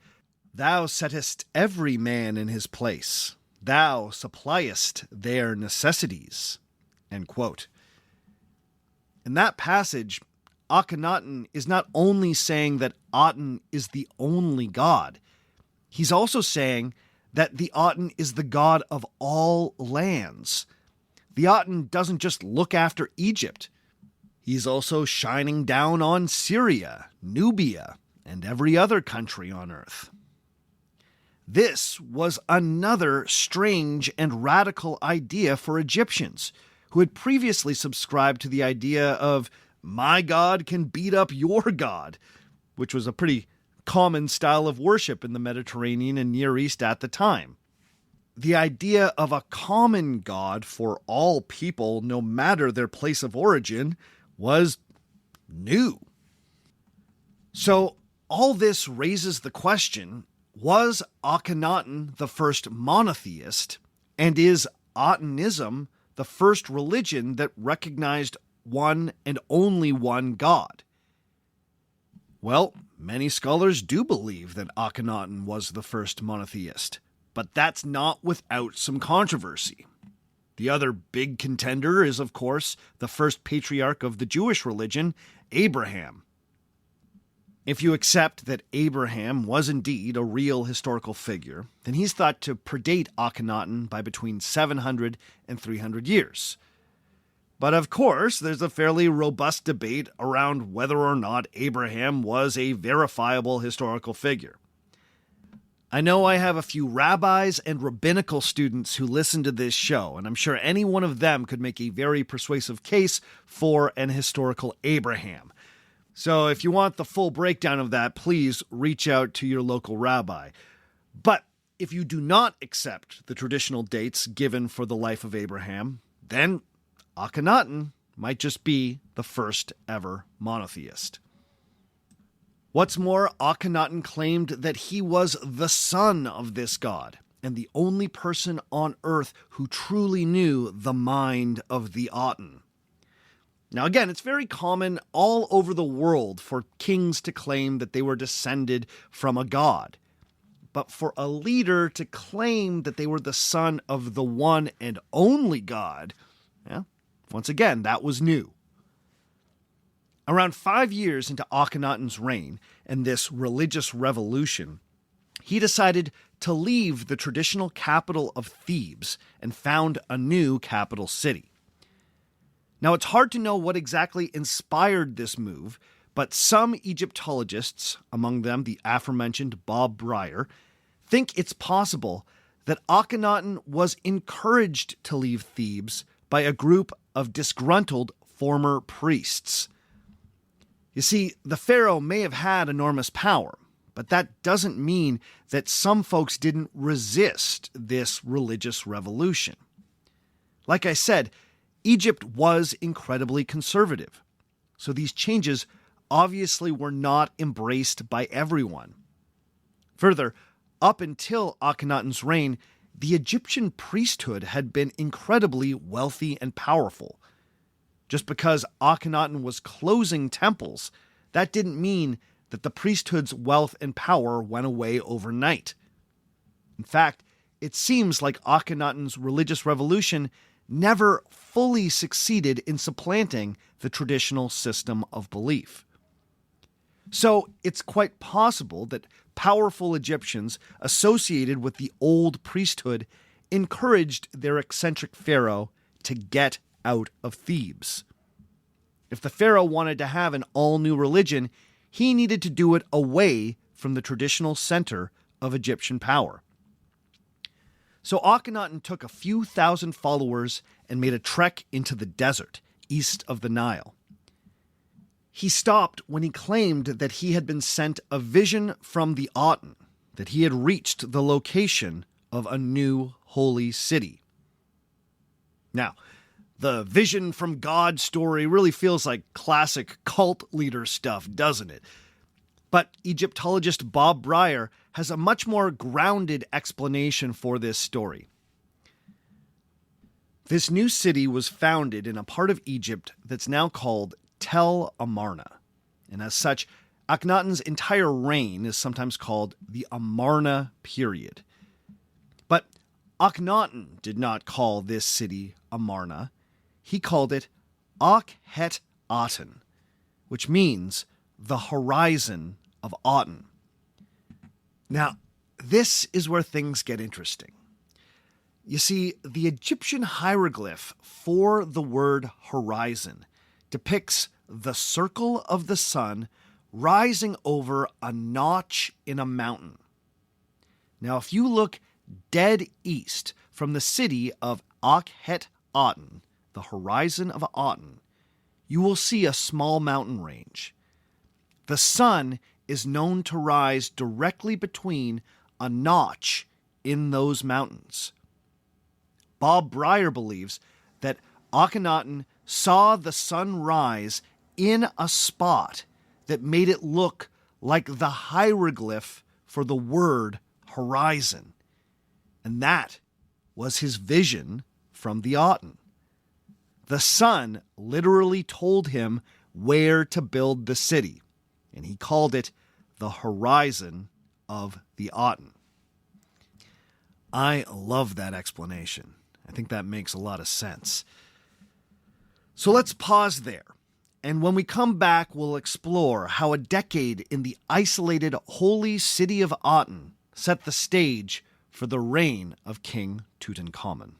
thou settest every man in his place. Thou suppliest their necessities." End quote. In that passage, Akhenaten is not only saying that Aten is the only god, he's also saying that the Aten is the god of all lands. The Aten doesn't just look after Egypt. He's also shining down on Syria, Nubia, and every other country on earth. This was another strange and radical idea for Egyptians, who had previously subscribed to the idea of, my god can beat up your god, which was a pretty common style of worship in the Mediterranean and Near East at the time. The idea of a common god for all people, no matter their place of origin, was new. So all this raises the question, was Akhenaten the first monotheist? And is Atenism the first religion that recognized one and only one God? Well, many scholars do believe that Akhenaten was the first monotheist, but that's not without some controversy. The other big contender is, of course, the first patriarch of the Jewish religion, Abraham. If you accept that Abraham was indeed a real historical figure, then he's thought to predate Akhenaten by between 700 and 300 years. But of course, there's a fairly robust debate around whether or not Abraham was a verifiable historical figure. I know I have a few rabbis and rabbinical students who listen to this show, and I'm sure any one of them could make a very persuasive case for an historical Abraham. So if you want the full breakdown of that, please reach out to your local rabbi. But if you do not accept the traditional dates given for the life of Abraham, then Akhenaten might just be the first ever monotheist. What's more, Akhenaten claimed that he was the son of this god, and the only person on earth who truly knew the mind of the Aten. Now again, it's very common all over the world for kings to claim that they were descended from a god. But for a leader to claim that they were the son of the one and only God, once again, that was new. Around 5 years into Akhenaten's reign and this religious revolution, he decided to leave the traditional capital of Thebes and found a new capital city. Now, it's hard to know what exactly inspired this move, but some Egyptologists, among them the aforementioned Bob Breyer, think it's possible that Akhenaten was encouraged to leave Thebes by a group of disgruntled former priests. You see, the pharaoh may have had enormous power, but that doesn't mean that some folks didn't resist this religious revolution. Like I said, Egypt was incredibly conservative, so these changes obviously were not embraced by everyone. Further, up until Akhenaten's reign, the Egyptian priesthood had been incredibly wealthy and powerful. Just because Akhenaten was closing temples, that didn't mean that the priesthood's wealth and power went away overnight. In fact, it seems like Akhenaten's religious revolution never fully succeeded in supplanting the traditional system of belief. So it's quite possible that powerful Egyptians associated with the old priesthood encouraged their eccentric pharaoh to get out of Thebes. If the pharaoh wanted to have an all-new religion, he needed to do it away from the traditional center of Egyptian power. So Akhenaten took a few thousand followers and made a trek into the desert east of the Nile. He stopped when he claimed that he had been sent a vision from the Aten, that he had reached the location of a new holy city. Now, the vision from God story really feels like classic cult leader stuff, doesn't it? But Egyptologist Bob Breyer has a much more grounded explanation for this story. This new city was founded in a part of Egypt that's now called Tel Amarna, and as such, Akhenaten's entire reign is sometimes called the Amarna period. But Akhenaten did not call this city Amarna. He called it Akhet-Aten, which means the horizon of Aten. Now, this is where things get interesting. You see, the Egyptian hieroglyph for the word horizon depicts the circle of the sun rising over a notch in a mountain. Now, if you look dead east from the city of Akhet-Aten, the horizon of Aten, you will see a small mountain range. The sun is known to rise directly between a notch in those mountains. Bob Breyer believes that Akhenaten saw the sun rise in a spot that made it look like the hieroglyph for the word horizon. And that was his vision from the Aten. The sun literally told him where to build the city, and he called it the horizon of the Aten. I love that explanation. I think that makes a lot of sense. So let's pause there, and when we come back, we'll explore how a decade in the isolated holy city of Aten set the stage for the reign of King Tutankhamun.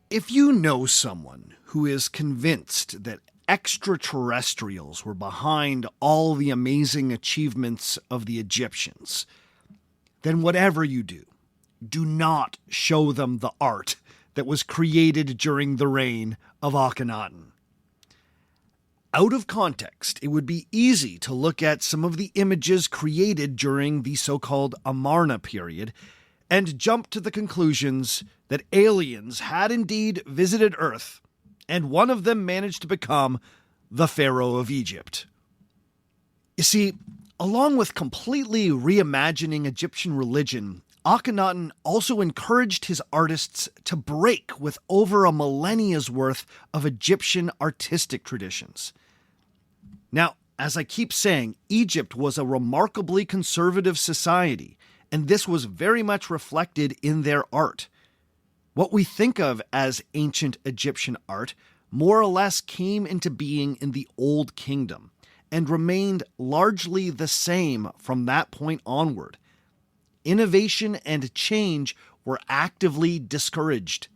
If you know someone who is convinced that extraterrestrials were behind all the amazing achievements of the Egyptians, then whatever you do, do not show them the art that was created during the reign of Akhenaten. Out of context, it would be easy to look at some of the images created during the so-called Amarna period and jump to the conclusions that aliens had indeed visited Earth, and one of them managed to become the Pharaoh of Egypt. You see, along with completely reimagining Egyptian religion, Akhenaten also encouraged his artists to break with over a millennia's worth of Egyptian artistic traditions. Now, as I keep saying, Egypt was a remarkably conservative society, and this was very much reflected in their art. What we think of as ancient Egyptian art more or less came into being in the Old Kingdom and remained largely the same from that point onward. Innovation and change were actively discouraged.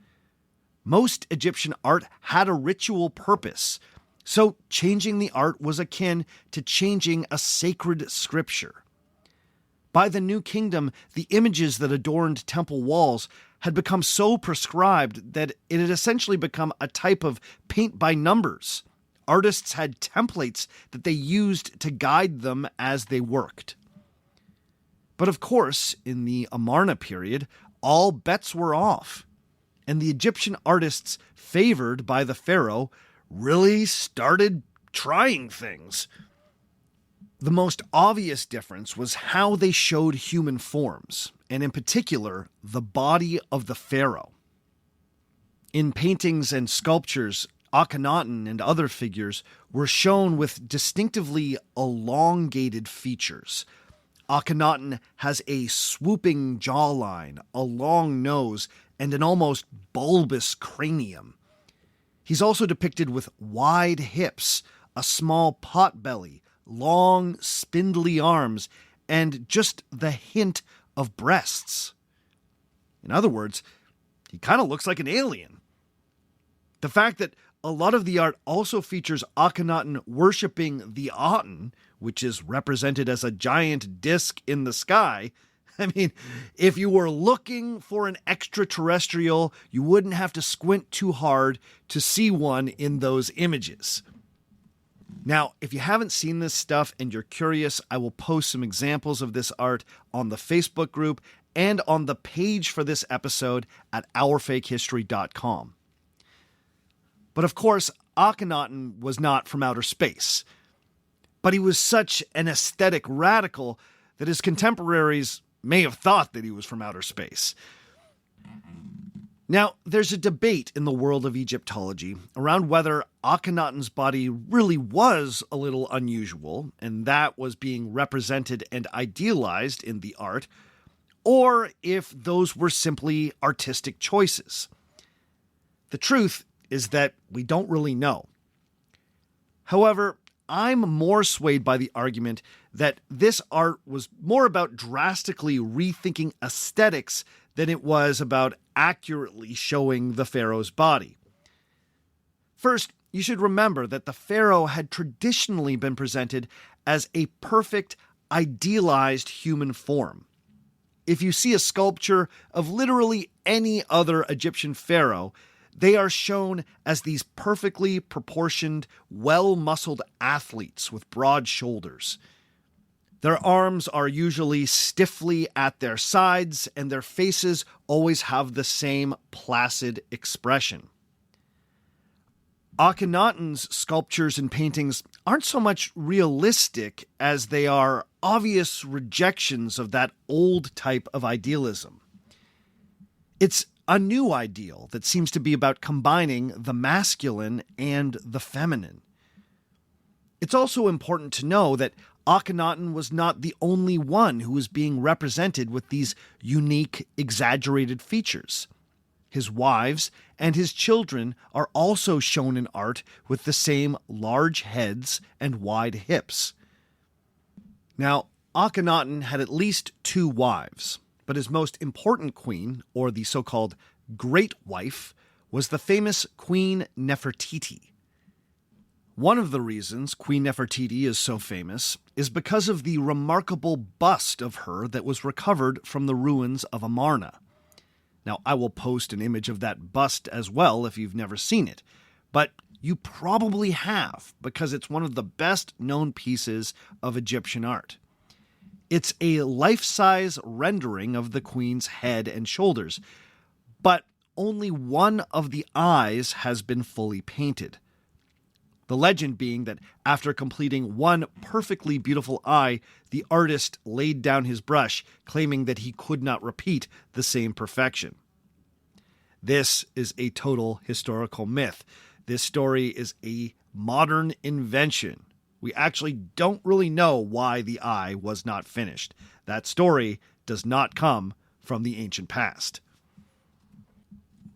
Most Egyptian art had a ritual purpose, so changing the art was akin to changing a sacred scripture. By the New Kingdom, the images that adorned temple walls had become so prescribed that it had essentially become a type of paint by numbers. Artists had templates that they used to guide them as they worked. But of course, in the Amarna period, all bets were off, and the Egyptian artists favored by the pharaoh really started trying things. The most obvious difference was how they showed human forms, and in particular, the body of the pharaoh. In paintings and sculptures, Akhenaten and other figures were shown with distinctively elongated features. Akhenaten has a swooping jawline, a long nose, and an almost bulbous cranium. He's also depicted with wide hips, a small pot belly, long, spindly arms, and just the hint of breasts. In other words, he kind of looks like an alien. The fact that a lot of the art also features Akhenaten worshipping the Aten, which is represented as a giant disc in the sky. I mean, if you were looking for an extraterrestrial, you wouldn't have to squint too hard to see one in those images. Now, if you haven't seen this stuff and you're curious, I will post some examples of this art on the Facebook group and on the page for this episode at ourfakehistory.com. But of course, Akhenaten was not from outer space. But he was such an aesthetic radical that his contemporaries may have thought that he was from outer space. Now, there's a debate in the world of Egyptology around whether Akhenaten's body really was a little unusual, and that was being represented and idealized in the art, or if those were simply artistic choices. The truth is that we don't really know. However, I'm more swayed by the argument that this art was more about drastically rethinking aesthetics than it was about accurately showing the pharaoh's body. First, you should remember that the pharaoh had traditionally been presented as a perfect, idealized human form. If you see a sculpture of literally any other Egyptian pharaoh, they are shown as these perfectly proportioned, well-muscled athletes with broad shoulders. Their arms are usually stiffly at their sides, and their faces always have the same placid expression. Akhenaten's sculptures and paintings aren't so much realistic as they are obvious rejections of that old type of idealism. It's a new ideal that seems to be about combining the masculine and the feminine. It's also important to know that Akhenaten was not the only one who was being represented with these unique, exaggerated features. His wives and his children are also shown in art with the same large heads and wide hips. Now, Akhenaten had at least 2 wives, but his most important queen, or the so-called Great Wife, was the famous Queen Nefertiti. One of the reasons Queen Nefertiti is so famous is because of the remarkable bust of her that was recovered from the ruins of Amarna. Now, I will post an image of that bust as well if you've never seen it, but you probably have because it's one of the best known pieces of Egyptian art. It's a life-size rendering of the queen's head and shoulders, but only one of the eyes has been fully painted. The legend being that after completing one perfectly beautiful eye, the artist laid down his brush, claiming that he could not repeat the same perfection. This is a total historical myth. This story is a modern invention. We actually don't really know why the eye was not finished. That story does not come from the ancient past.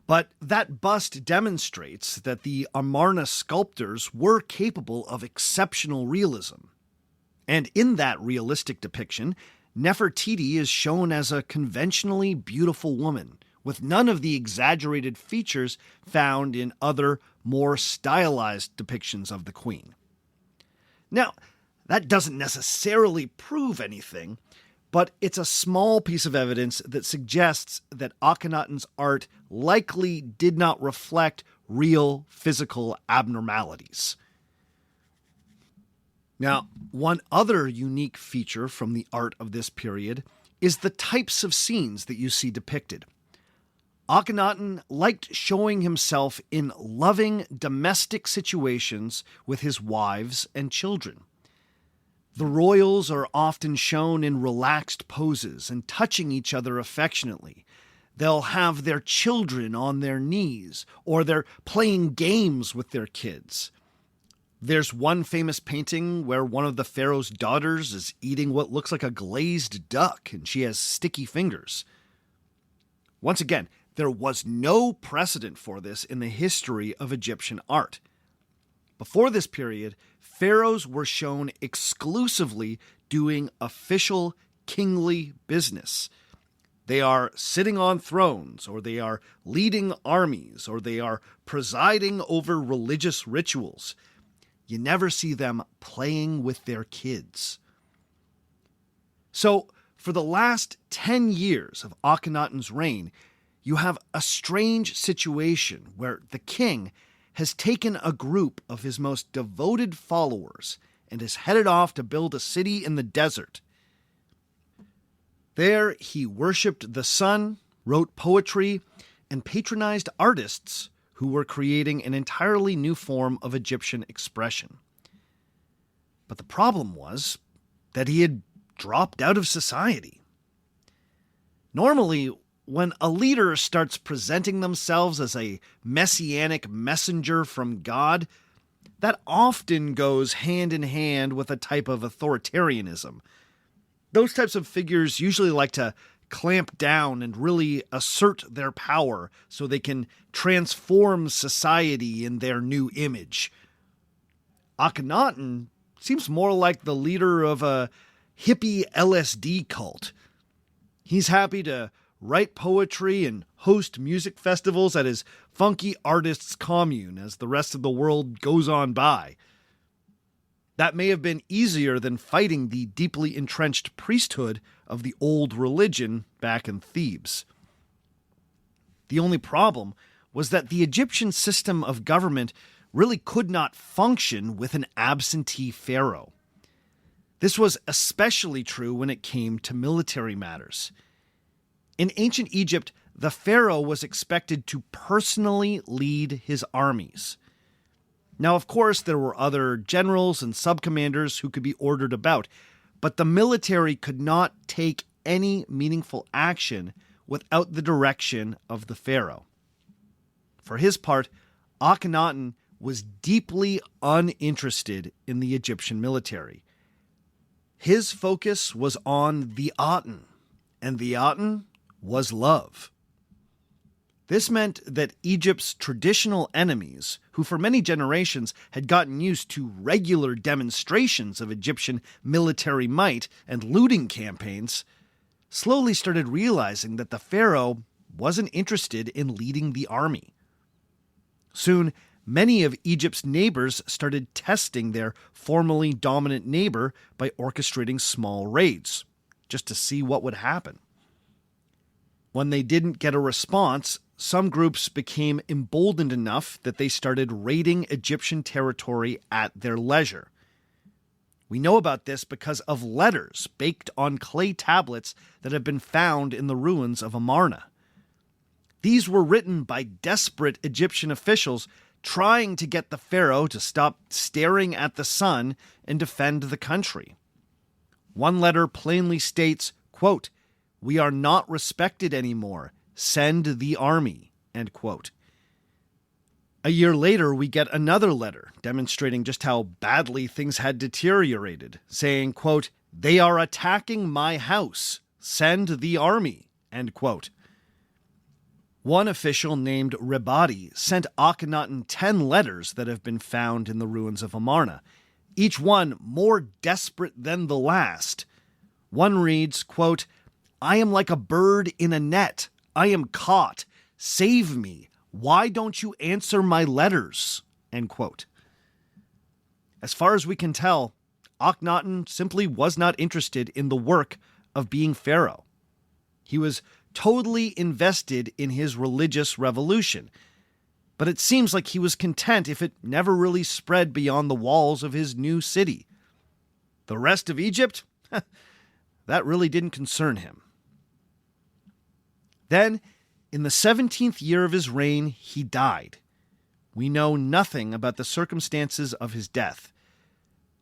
But that bust demonstrates that the Amarna sculptors were capable of exceptional realism. And in that realistic depiction, Nefertiti is shown as a conventionally beautiful woman, with none of the exaggerated features found in other, more stylized depictions of the queen. Now, that doesn't necessarily prove anything, but it's a small piece of evidence that suggests that Akhenaten's art likely did not reflect real physical abnormalities. Now, one other unique feature from the art of this period is the types of scenes that you see depicted. Akhenaten liked showing himself in loving domestic situations with his wives and children. The royals are often shown in relaxed poses and touching each other affectionately. They'll have their children on their knees, or they're playing games with their kids. There's one famous painting where one of the pharaoh's daughters is eating what looks like a glazed duck, and she has sticky fingers. Once again, there was no precedent for this in the history of Egyptian art. Before this period, pharaohs were shown exclusively doing official kingly business. They are sitting on thrones, or they are leading armies, or they are presiding over religious rituals. You never see them playing with their kids. So, for the last 10 years of Akhenaten's reign, you have a strange situation where the king has taken a group of his most devoted followers and is headed off to build a city in the desert. There he worshipped the sun, wrote poetry, and patronized artists who were creating an entirely new form of Egyptian expression. But the problem was that he had dropped out of society. Normally, when a leader starts presenting themselves as a messianic messenger from God, that often goes hand in hand with a type of authoritarianism. Those types of figures usually like to clamp down and really assert their power so they can transform society in their new image. Akhenaten seems more like the leader of a hippie LSD cult. He's happy to write poetry and host music festivals at his funky artists' commune as the rest of the world goes on by. That may have been easier than fighting the deeply entrenched priesthood of the old religion back in Thebes. The only problem was that the Egyptian system of government really could not function with an absentee pharaoh. This was especially true when it came to military matters. In ancient Egypt, the pharaoh was expected to personally lead his armies. Now, of course, there were other generals and subcommanders who could be ordered about, but the military could not take any meaningful action without the direction of the pharaoh. For his part, Akhenaten was deeply uninterested in the Egyptian military. His focus was on the Aten, and the Aten was love. This meant that Egypt's traditional enemies, who for many generations had gotten used to regular demonstrations of Egyptian military might and looting campaigns, slowly started realizing that the pharaoh wasn't interested in leading the army. Soon, many of Egypt's neighbors started testing their formerly dominant neighbor by orchestrating small raids, just to see what would happen. When they didn't get a response, some groups became emboldened enough that they started raiding Egyptian territory at their leisure. We know about this because of letters baked on clay tablets that have been found in the ruins of Amarna. These were written by desperate Egyptian officials trying to get the pharaoh to stop staring at the sun and defend the country. One letter plainly states, quote, "We are not respected anymore. Send the army," end quote. A year later, we get another letter demonstrating just how badly things had deteriorated, saying, quote, "They are attacking my house. Send the army," end quote. One official named Rebadi sent Akhenaten 10 letters that have been found in the ruins of Amarna, each one more desperate than the last. One reads, quote, "I am like a bird in a net. I am caught. Save me. Why don't you answer my letters?" End quote. As far as we can tell, Akhenaten simply was not interested in the work of being pharaoh. He was totally invested in his religious revolution, but it seems like he was content if it never really spread beyond the walls of his new city. The rest of Egypt? That really didn't concern him. Then, in the 17th year of his reign, he died. We know nothing about the circumstances of his death.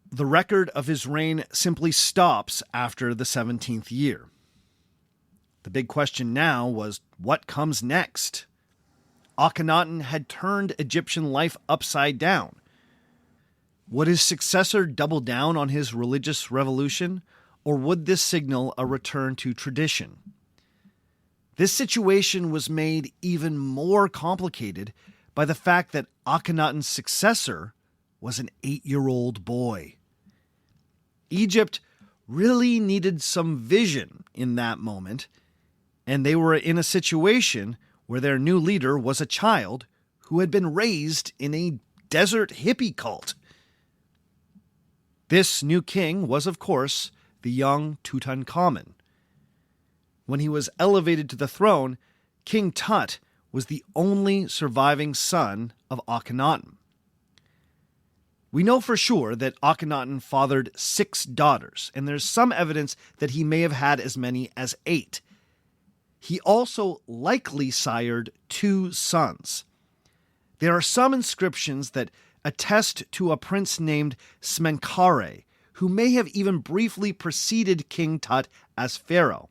The record of his reign simply stops after the 17th year. The big question now was, what comes next? Akhenaten had turned Egyptian life upside down. Would his successor double down on his religious revolution, or would this signal a return to tradition? This situation was made even more complicated by the fact that Akhenaten's successor was an 8-year-old boy. Egypt really needed some vision in that moment, and they were in a situation where their new leader was a child who had been raised in a desert hippie cult. This new king was, of course, the young Tutankhamun. When he was elevated to the throne, King Tut was the only surviving son of Akhenaten. We know for sure that Akhenaten fathered 6 daughters, and there's some evidence that he may have had as many as 8. He also likely sired 2 sons. There are some inscriptions that attest to a prince named Smenkhare, who may have even briefly preceded King Tut as pharaoh.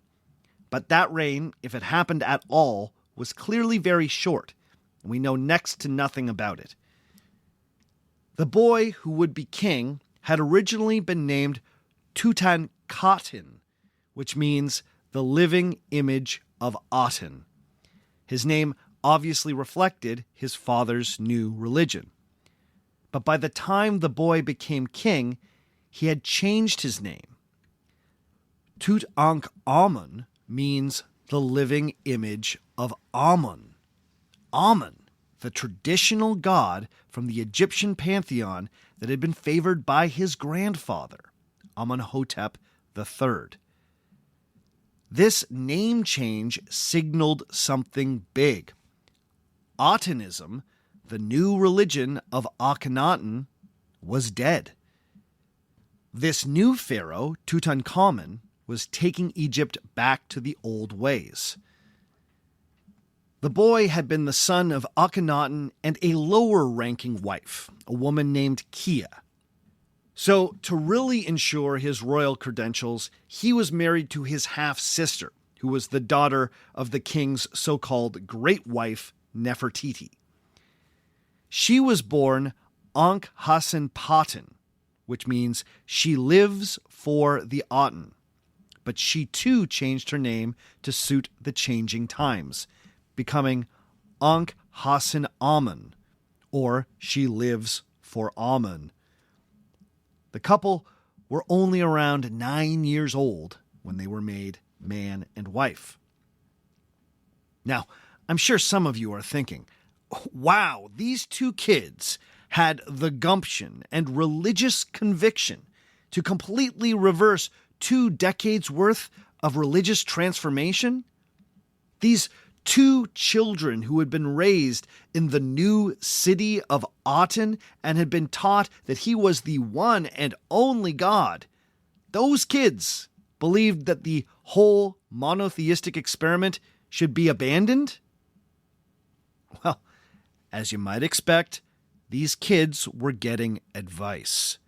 But that reign, if it happened at all, was clearly very short, and we know next to nothing about it. The boy who would be king had originally been named Tutankhamun, which means the living image of Aten. His name obviously reflected his father's new religion. But by the time the boy became king, he had changed his name. Tutankhamun means the living image of Amun. Amun, the traditional god from the Egyptian pantheon that had been favored by his grandfather, Amenhotep III. This name change signaled something big. Atenism, the new religion of Akhenaten, was dead. This new pharaoh, Tutankhamun, was taking Egypt back to the old ways. The boy had been the son of Akhenaten and a lower-ranking wife, a woman named Kia. So, to really ensure his royal credentials, he was married to his half-sister, who was the daughter of the king's so-called great wife, Nefertiti. She was born Ankh-Hasen-Paten, which means she lives for the Aten. But she too changed her name to suit the changing times, becoming Ankh-Hasen-Amun, or she lives for Amun. The couple were only around 9 years old when they were made man and wife. Now, I'm sure some of you are thinking, wow, these two kids had the gumption and religious conviction to completely reverse 2 decades worth of religious transformation? These 2 children who had been raised in the new city of Aten and had been taught that he was the one and only God, those kids believed that the whole monotheistic experiment should be abandoned? Well, as you might expect, these kids were getting advice.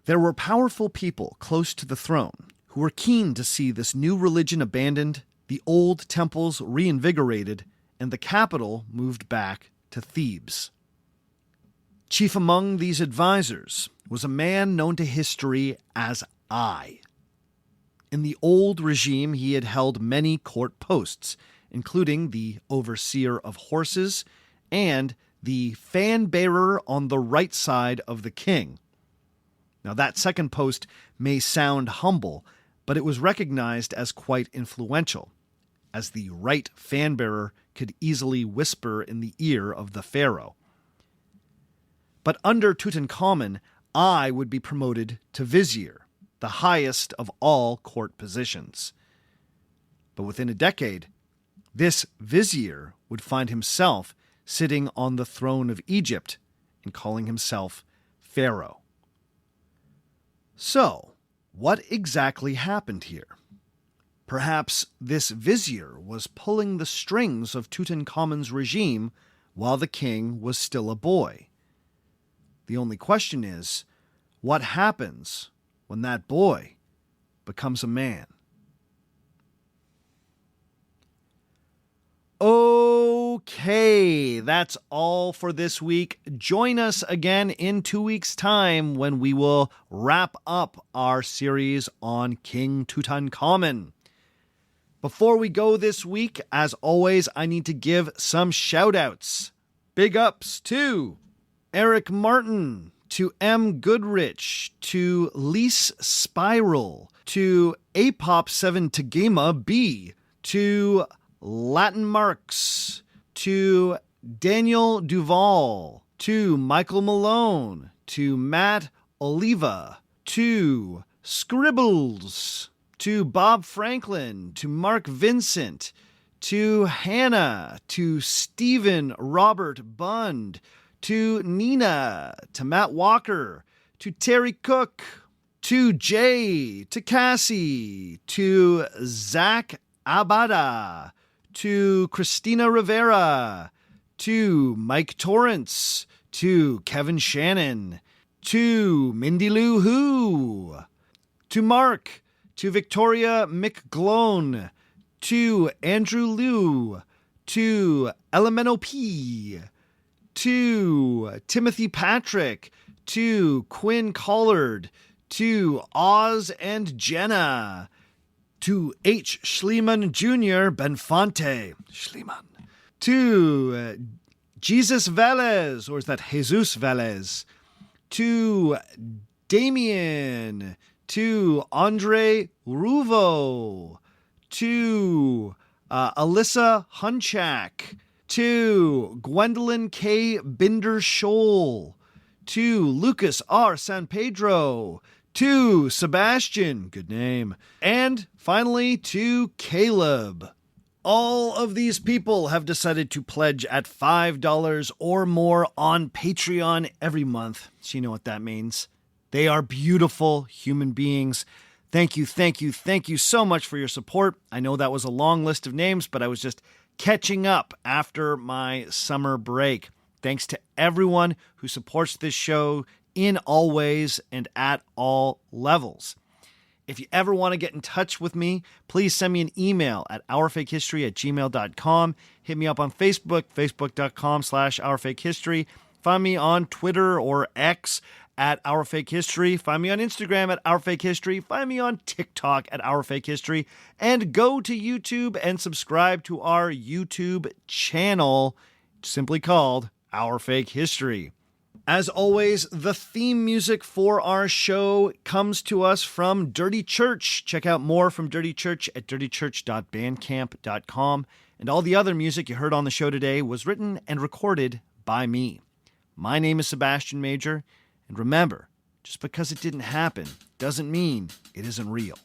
There were powerful people close to the throne who were keen to see this new religion abandoned, the old temples reinvigorated, and the capital moved back to Thebes. Chief among these advisors was a man known to history as Ai. In the old regime, he had held many court posts, including the overseer of horses and the fan-bearer on the right side of the king. Now, that second post may sound humble, but it was recognized as quite influential, as the right fan-bearer could easily whisper in the ear of the pharaoh. But under Tutankhamun, Ai would be promoted to vizier, the highest of all court positions. But within a decade, this vizier would find himself sitting on the throne of Egypt and calling himself Pharaoh. So, what exactly happened here? Perhaps this vizier was pulling the strings of Tutankhamun's regime while the king was still a boy. The only question is, what happens when that boy becomes a man? Okay, that's all for this week. Join us again in 2 weeks' time when we will wrap up our series on King Tutankhamun. Before we go this week, as always, I need to give some shout-outs. Big ups to Eric Martin, to M. Goodrich, to Lise Spiral, to Apop7 Tagama B, to Latin Marks, to Daniel Duval, to Michael Malone, to Matt Oliva, to Scribbles, to Bob Franklin, to Mark Vincent, to Hannah, to Stephen Robert Bund, to Nina, to Matt Walker, to Terry Cook, to Jay, to Cassie, to Zach Abada, to Christina Rivera, to Mike Torrance, to Kevin Shannon, to Mindy Lou Who, to Mark, to Victoria McGlone, to Andrew Liu, to Elemento P, to Timothy Patrick, to Quinn Collard, to Oz and Jenna, to H. Schliemann Jr. Benfante, Schliemann, to Jesus Velez, or is that Jesus Velez, to Damien, to Andre Ruvo, to Alyssa Hunchak, to Gwendolyn K. Binder-Scholl, to Lucas R. San Pedro, to Sebastian, good name, and finally to Caleb. All of these people have decided to pledge at $5 or more on Patreon every month. So you know what that means. They are beautiful human beings. Thank you so much for your support. I know that was a long list of names, but I was just catching up after my summer break. Thanks to everyone who supports this show in all ways and at all levels. If you ever want to get in touch with me, please send me an email at ourfakehistory@gmail.com. Hit me up on Facebook, facebook.com/ourfakehistory. Find me on Twitter or X at ourfakehistory. Find me on Instagram at ourfakehistory. Find me on TikTok at ourfakehistory. And go to YouTube and subscribe to our YouTube channel, simply called Our Fake History. As always, the theme music for our show comes to us from Dirty Church. Check out more from Dirty Church at dirtychurch.bandcamp.com. And all the other music you heard on the show today was written and recorded by me. My name is Sebastian Major, and remember, just because it didn't happen doesn't mean it isn't real.